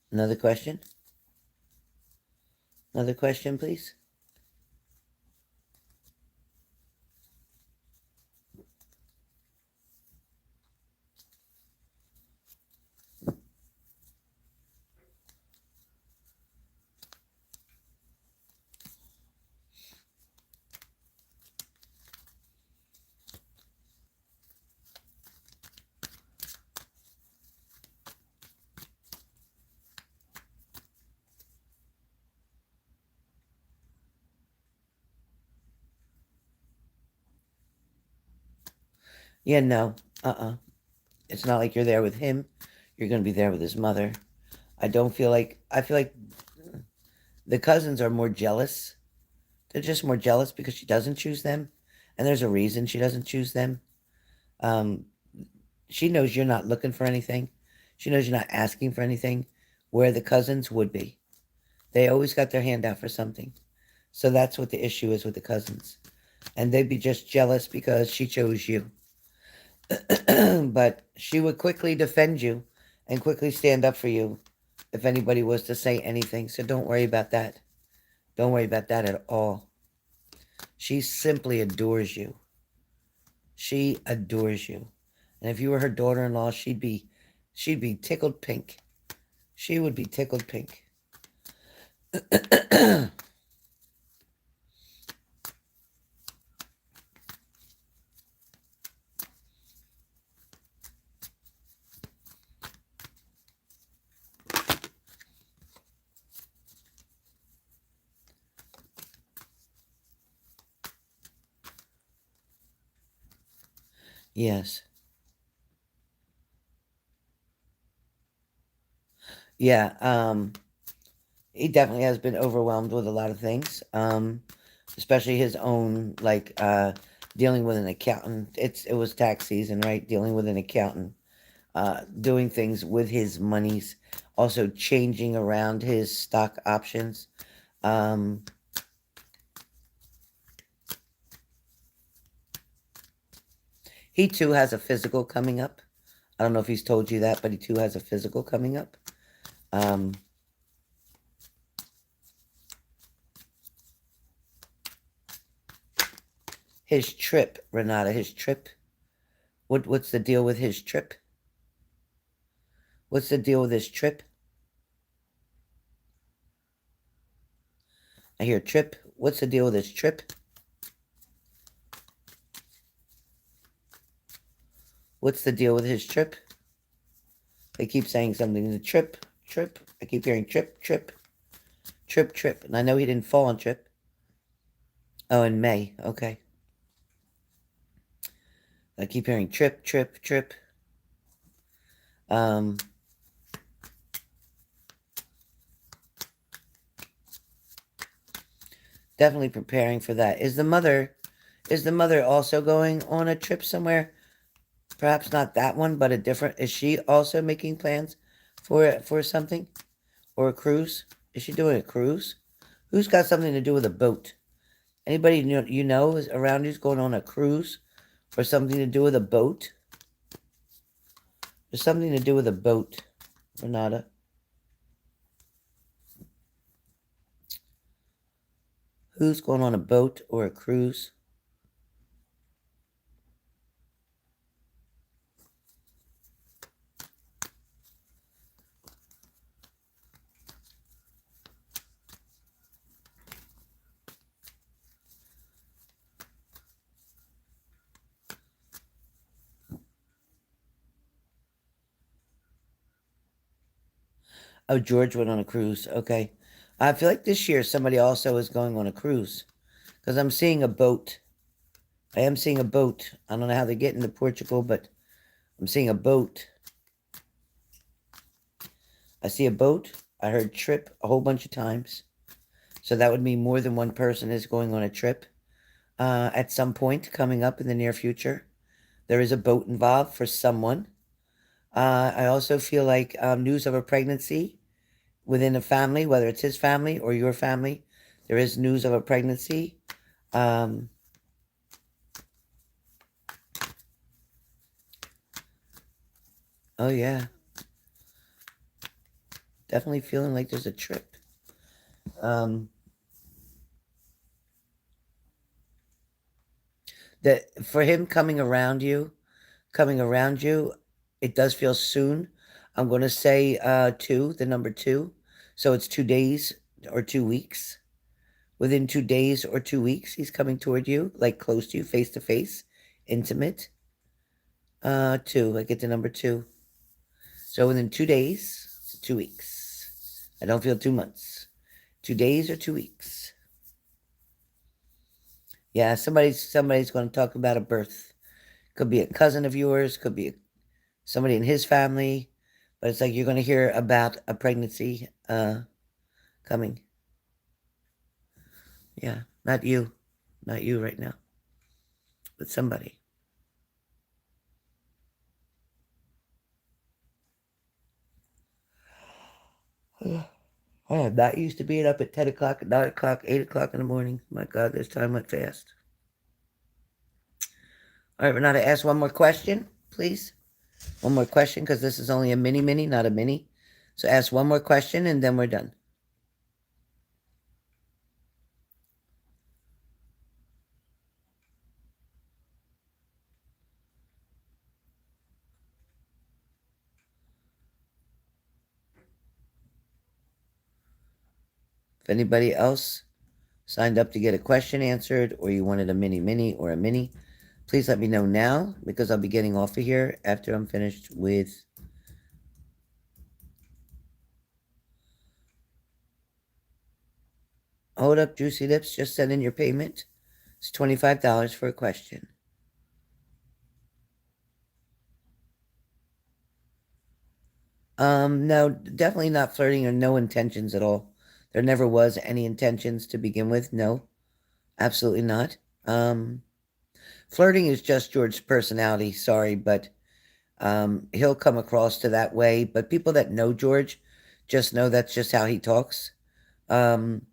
Another question? Another question, please? Yeah, no. It's not like you're there with him. You're going to be there with his mother. I feel like the cousins are more jealous. They're just more jealous because she doesn't choose them. And there's a reason she doesn't choose them. Um, she knows you're not looking for anything. She knows you're not asking for anything, where the cousins would be. They always got their hand out for something. So that's what the issue is with the cousins. And they'd be just jealous because she chose you. But she would quickly defend you and quickly stand up for you if anybody was to say anything. So don't worry about that. Don't worry about that at all. She simply adores you. She adores you. And if you were her daughter-in-law, she'd be tickled pink. She would be tickled pink. Yes. Yeah. he definitely has been overwhelmed with a lot of things, especially his own, like, dealing with an accountant. It was tax season, right? Dealing with an accountant, doing things with his monies, also changing around his stock options. Um, he too has a physical coming up. I don't know if he's told you that, but he too has a physical coming up. Um, his trip, Renata, his trip. What's the deal with his trip? What's the deal with his trip? I hear trip. What's the deal with his trip? What's the deal with his trip? They keep saying something. The trip, trip. I keep hearing trip, trip, trip, trip. And I know he didn't fall on trip. Oh, in May. Okay. I keep hearing trip, trip, trip. Um, definitely preparing for that. Is the mother also going on a trip somewhere? Perhaps not that one, but a different. Is she also making plans for something or a cruise? Is she doing a cruise? Who's got something to do with a boat? Anybody you know is around who's going on a cruise or something to do with a boat? There's something to do with a boat, Renata. Who's going on a boat or a cruise? Oh, George went on a cruise. Okay. I feel like this year somebody also is going on a cruise because I'm seeing a boat. I am seeing a boat. I don't know how they get into Portugal, but I'm seeing a boat. I see a boat. I heard trip a whole bunch of times. So that would mean more than one person is going on a trip at some point coming up in the near future. There is a boat involved for someone. I also feel like news of a pregnancy within a family, whether it's his family or your family, there is news of a pregnancy. Um, oh, yeah. Definitely feeling like there's a trip. Um, that for him coming around you, it does feel soon. I'm going to say two, the number two. So it's 2 days or 2 weeks. Within 2 days or 2 weeks, he's coming toward you, like close to you, face to face, intimate. Two. I get the number two. So within 2 days, 2 weeks. I don't feel 2 months. 2 days or 2 weeks. Yeah, somebody's going to talk about a birth. Could be a cousin of yours. Could be somebody in his family. But it's like you're going to hear about a pregnancy coming. Yeah, not you. Not you right now. But somebody. I am not used to being up at 10 o'clock, 9 o'clock, 8 o'clock in the morning. My God, this time went fast. All right, Renata, ask one more question, please. One more question, because this is only a mini, not a mini. So ask one more question, and then we're done. If anybody else signed up to get a question answered, or you wanted a mini, or a mini, please let me know now, because I'll be getting off of here after I'm finished with... Hold up, Juicy Lips, just send in your payment. It's $25 for a question. No, definitely not flirting or no intentions at all. There never was any intentions to begin with. No, absolutely not. Flirting is just George's personality. Sorry, but he'll come across to that way. But people that know George just know that's just how he talks. Um,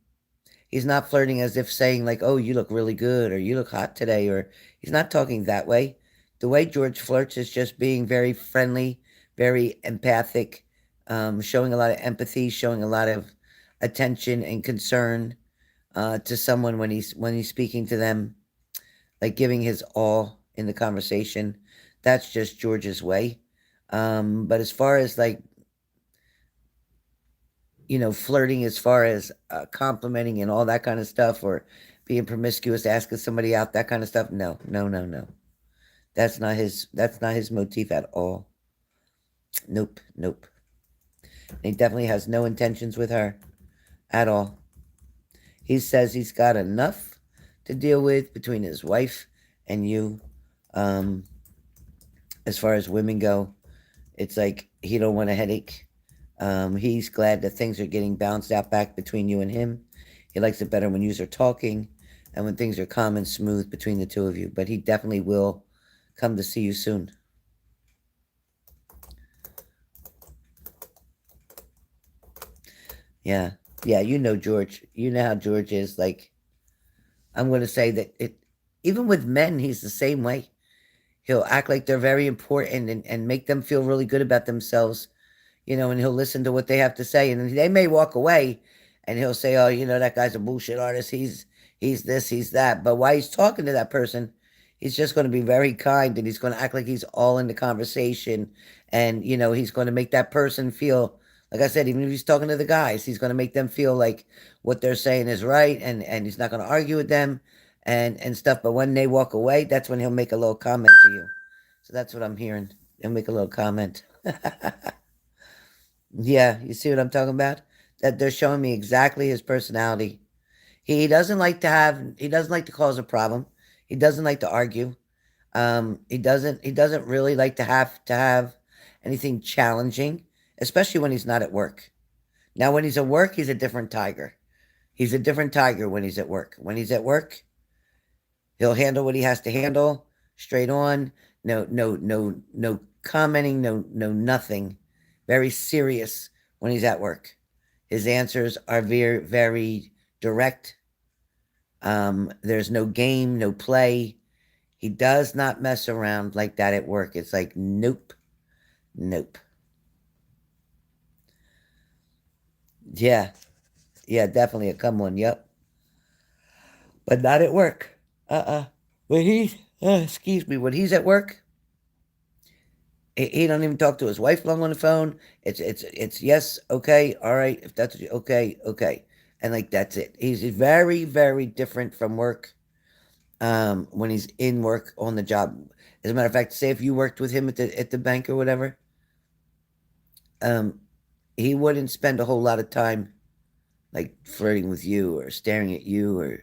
he's not flirting as if saying like, "Oh, you look really good," or "You look hot today," or he's not talking that way. The way George flirts is just being very friendly, very empathic, showing a lot of empathy, showing a lot of attention and concern to someone when he's speaking to them, like giving his all in the conversation. That's just George's way. But as far as like, flirting, as far as complimenting and all that kind of stuff, or being promiscuous, asking somebody out, that kind of stuff, no, no, no, no. That's not his motif at all. Nope, nope. He definitely has no intentions with her at all. He says he's got enough to deal with between his wife and you. Um, as far as women go, it's like he don't want a headache. He's glad that things are getting balanced out back between you and him. He likes it better when you are talking and when things are calm and smooth between the two of you. But he definitely will come to see you soon. Yeah. Yeah, you know George. You know how George is. Like, I'm going to say that even with men, he's the same way. He'll act like they're very important and make them feel really good about themselves, and he'll listen to what they have to say, and they may walk away, and he'll say, "Oh, that guy's a bullshit artist. He's this, he's that." But while he's talking to that person, he's just going to be very kind, and he's going to act like he's all in the conversation, and he's going to make that person feel, like I said, even if he's talking to the guys, he's going to make them feel like what they're saying is right, and he's not going to argue with them, and stuff. But when they walk away, that's when he'll make a little comment to you. So that's what I'm hearing. He'll make a little comment. Yeah, you see what I'm talking about? That they're showing me exactly his personality. He doesn't like to cause a problem. He doesn't like to argue. He doesn't really like to have anything challenging, especially when he's not at work. Now when he's at work, he's a different tiger. He's a different tiger when he's at work. When he's at work, he'll handle what he has to handle, straight on. No commenting, no nothing. Very serious when he's at work. His answers are very, very direct. There's no game, no play. He does not mess around like that at work. It's like, nope, nope. Yeah, yeah, definitely a come one. Yep, but not at work. When he's, excuse me, when he's at work, he don't even talk to his wife long on the phone. It's yes, okay, all right. If that's what okay, okay, and like that's it. He's very, very different from work. When he's in work on the job. As a matter of fact, say if you worked with him at the bank or whatever, um, he wouldn't spend a whole lot of time like flirting with you or staring at you or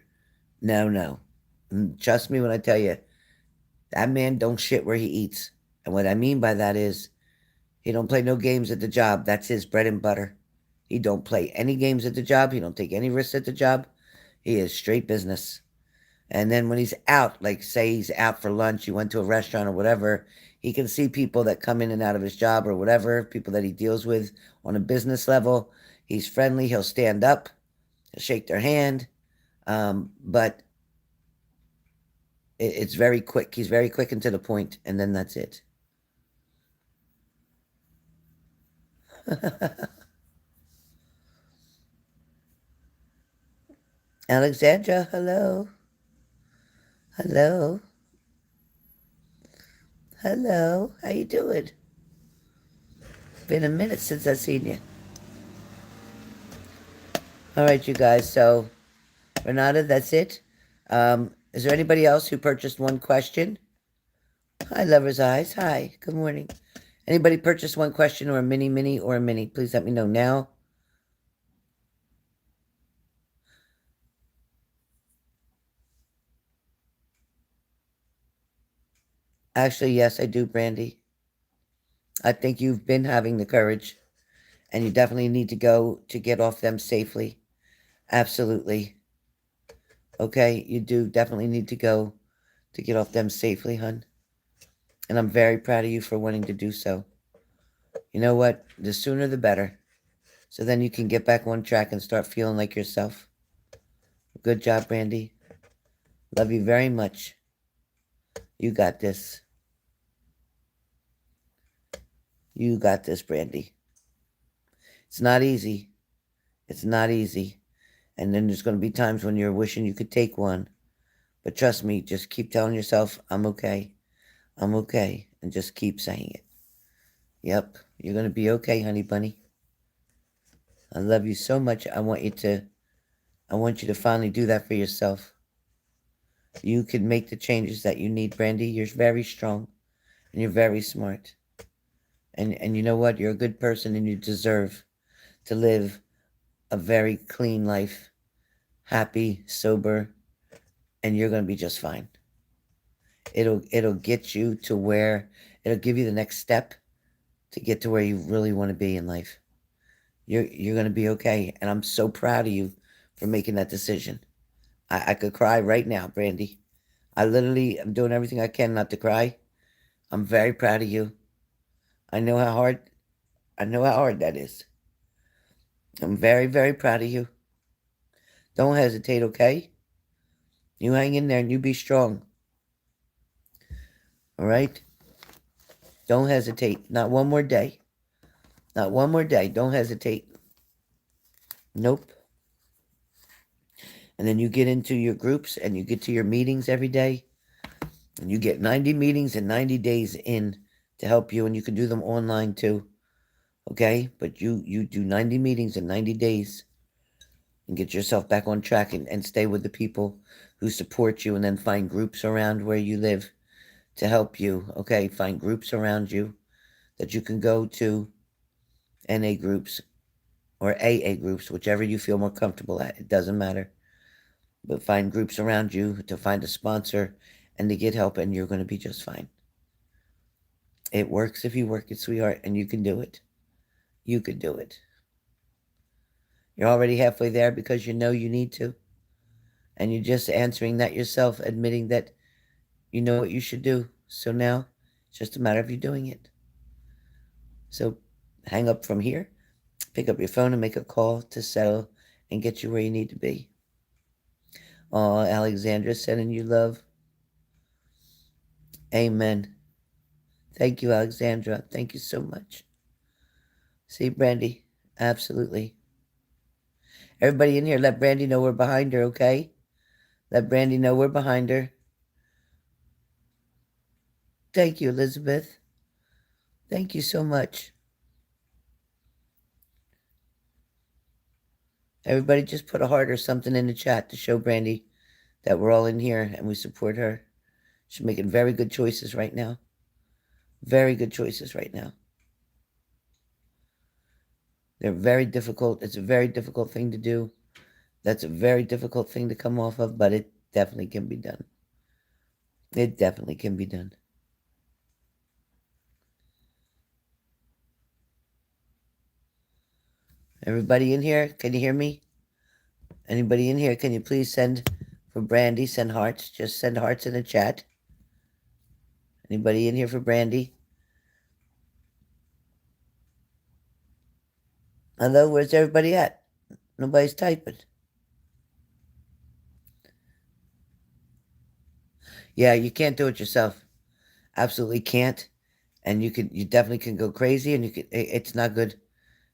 no, no. Trust me when I tell you, that man don't shit where he eats. And what I mean by that is he don't play no games at the job. That's his bread and butter. He don't play any games at the job. He don't take any risks at the job. He is straight business. And then when he's out, like say he's out for lunch, he went to a restaurant or whatever, he can see people that come in and out of his job or whatever, people that he deals with on a business level. He's friendly. He'll stand up, he'll shake their hand. But it's very quick. He's very quick and to the point, and then that's it. Alexandra, hello. Hello. Hello. How you doing? Been a minute since I've seen you. All right, you guys. So, Renata, that's it. Is there anybody else who purchased one question? Hi, Lover's Eyes. Hi. Good morning. Anybody purchased one question or a mini or a mini? Please let me know now. Actually, yes, I do, Brandy. I think you've been having the courage, and you definitely need to go to get off them safely. Absolutely. Okay, you do definitely need to go to get off them safely, hun. And I'm very proud of you for wanting to do so. You know what? The sooner the better. So then you can get back on track and start feeling like yourself. Good job, Brandy. Love you very much. You got this. You got this, Brandy. It's not easy. It's not easy. And then there's going to be times when you're wishing you could take one. But trust me, just keep telling yourself, I'm okay. I'm okay. And just keep saying it. Yep, you're going to be okay, honey bunny. I love you so much. I want you to finally do that for yourself. You can make the changes that you need, Brandy. You're very strong and you're very smart. And you know what? You're a good person and you deserve to live a very clean life, happy, sober, and you're going to be just fine. It'll get you to where it'll give you the next step to get to where you really want to be in life. You're going to be okay, and I'm so proud of you for making that decision. I could cry right now, Brandy. I literally am doing everything I can not to cry. I'm very proud of you. I know how hard I know how hard that is. I'm very, very proud of you. Don't hesitate, okay? You hang in there and you be strong. All right? Don't hesitate. Not one more day. Not one more day. Don't hesitate. Nope. And then you get into your groups and you get to your meetings every day. And you get 90 meetings and 90 days in to help you. And you can do them online too. Okay? But you do 90 meetings in 90 days and get yourself back on track and stay with the people who support you and then find groups around where you live to help you. Okay? Find groups around you that you can go to, NA groups or AA groups, whichever you feel more comfortable at. It doesn't matter. But find groups around you to find a sponsor and to get help, and you're going to be just fine. It works if you work it, sweetheart, and you can do it. You could do it. You're already halfway there because you know you need to. And you're just answering that yourself, admitting that you know what you should do. So now it's just a matter of you doing it. So hang up from here, pick up your phone and make a call to settle and get you where you need to be. Oh, Alexandra, sending you love. Amen. Thank you, Alexandra. Thank you so much. See, Brandy, absolutely. Everybody in here, let Brandy know we're behind her, okay? Let Brandy know we're behind her. Thank you, Elizabeth. Thank you so much. Everybody just put a heart or something in the chat to show Brandy that we're all in here and we support her. She's making very good choices right now. Very good choices right now. They're very difficult. It's a very difficult thing to do. That's a very difficult thing to come off of, but it definitely can be done. It definitely can be done. Everybody in here, can you hear me? Anybody in here, can you please send for Brandy? Send hearts. Just send hearts in the chat. Anybody in here for Brandy? Hello, where's everybody at? Nobody's typing. Yeah, you can't do it yourself. Absolutely can't. And you definitely can go crazy, and it's not good.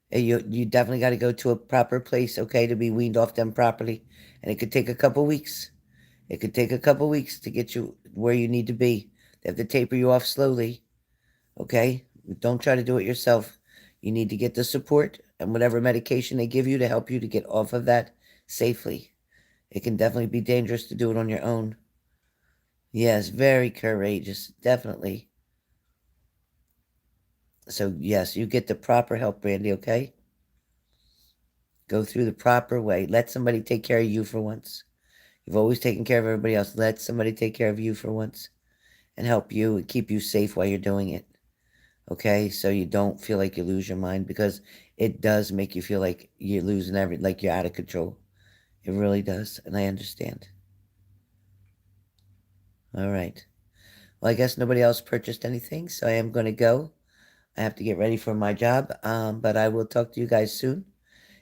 You definitely got to go to a proper place, okay, to be weaned off them properly. And it could take a couple weeks. It could take a couple weeks to get you where you need to be. They have to taper you off slowly, okay? Don't try to do it yourself. You need to get the support and whatever medication they give you to help you to get off of that safely. It can definitely be dangerous to do it on your own. Yes, very courageous, definitely. So, yes, you get the proper help, Brandy, okay? Go through the proper way. Let somebody take care of you for once. You've always taken care of everybody else. Let somebody take care of you for once and help you and keep you safe while you're doing it. Okay? So you don't feel like you lose your mind, because it does make you feel like you're losing like you're out of control. It really does, and I understand. All right. Well, I guess nobody else purchased anything, so I am going to go. I have to get ready for my job, but I will talk to you guys soon.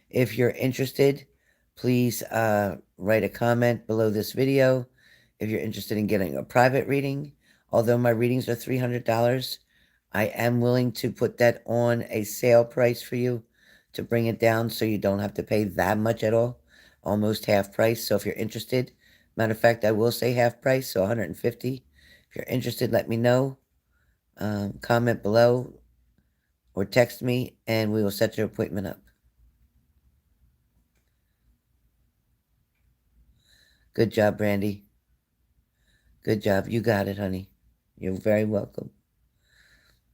If you're interested, please write a comment below this video. If you're interested in getting a private reading, although my readings are $300, I am willing to put that on a sale price for you to bring it down so you don't have to pay that much at all, almost half price. So if you're interested, matter of fact, I will say half price, so 150. If you're interested, let me know. Comment below or text me, and we will set your appointment up. Good job, Brandy. Good job. You got it, honey. You're very welcome.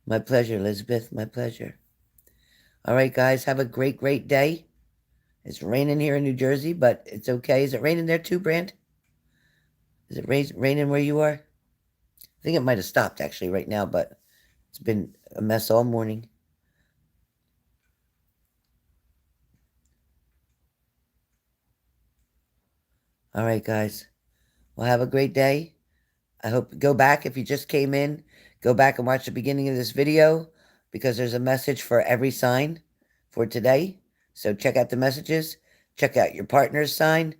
My pleasure, Elizabeth. My pleasure. All right, guys. Have a great, great day. It's raining here in New Jersey, but it's okay. Is it raining there too, Brand? Is it raining where you are? I think it might have stopped actually right now, but it's been a mess all morning. All right, guys. Well, have a great day. I hope go back if you just came in. Go back and watch the beginning of this video because there's a message for every sign for today. So check out the messages. Check out your partner's sign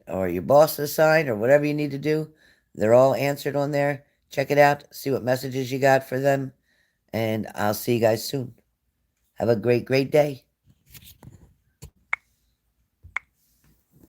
or your boss's sign or whatever you need to do. They're all answered on there. Check it out. See what messages you got for them. And I'll see you guys soon. Have a great, great day.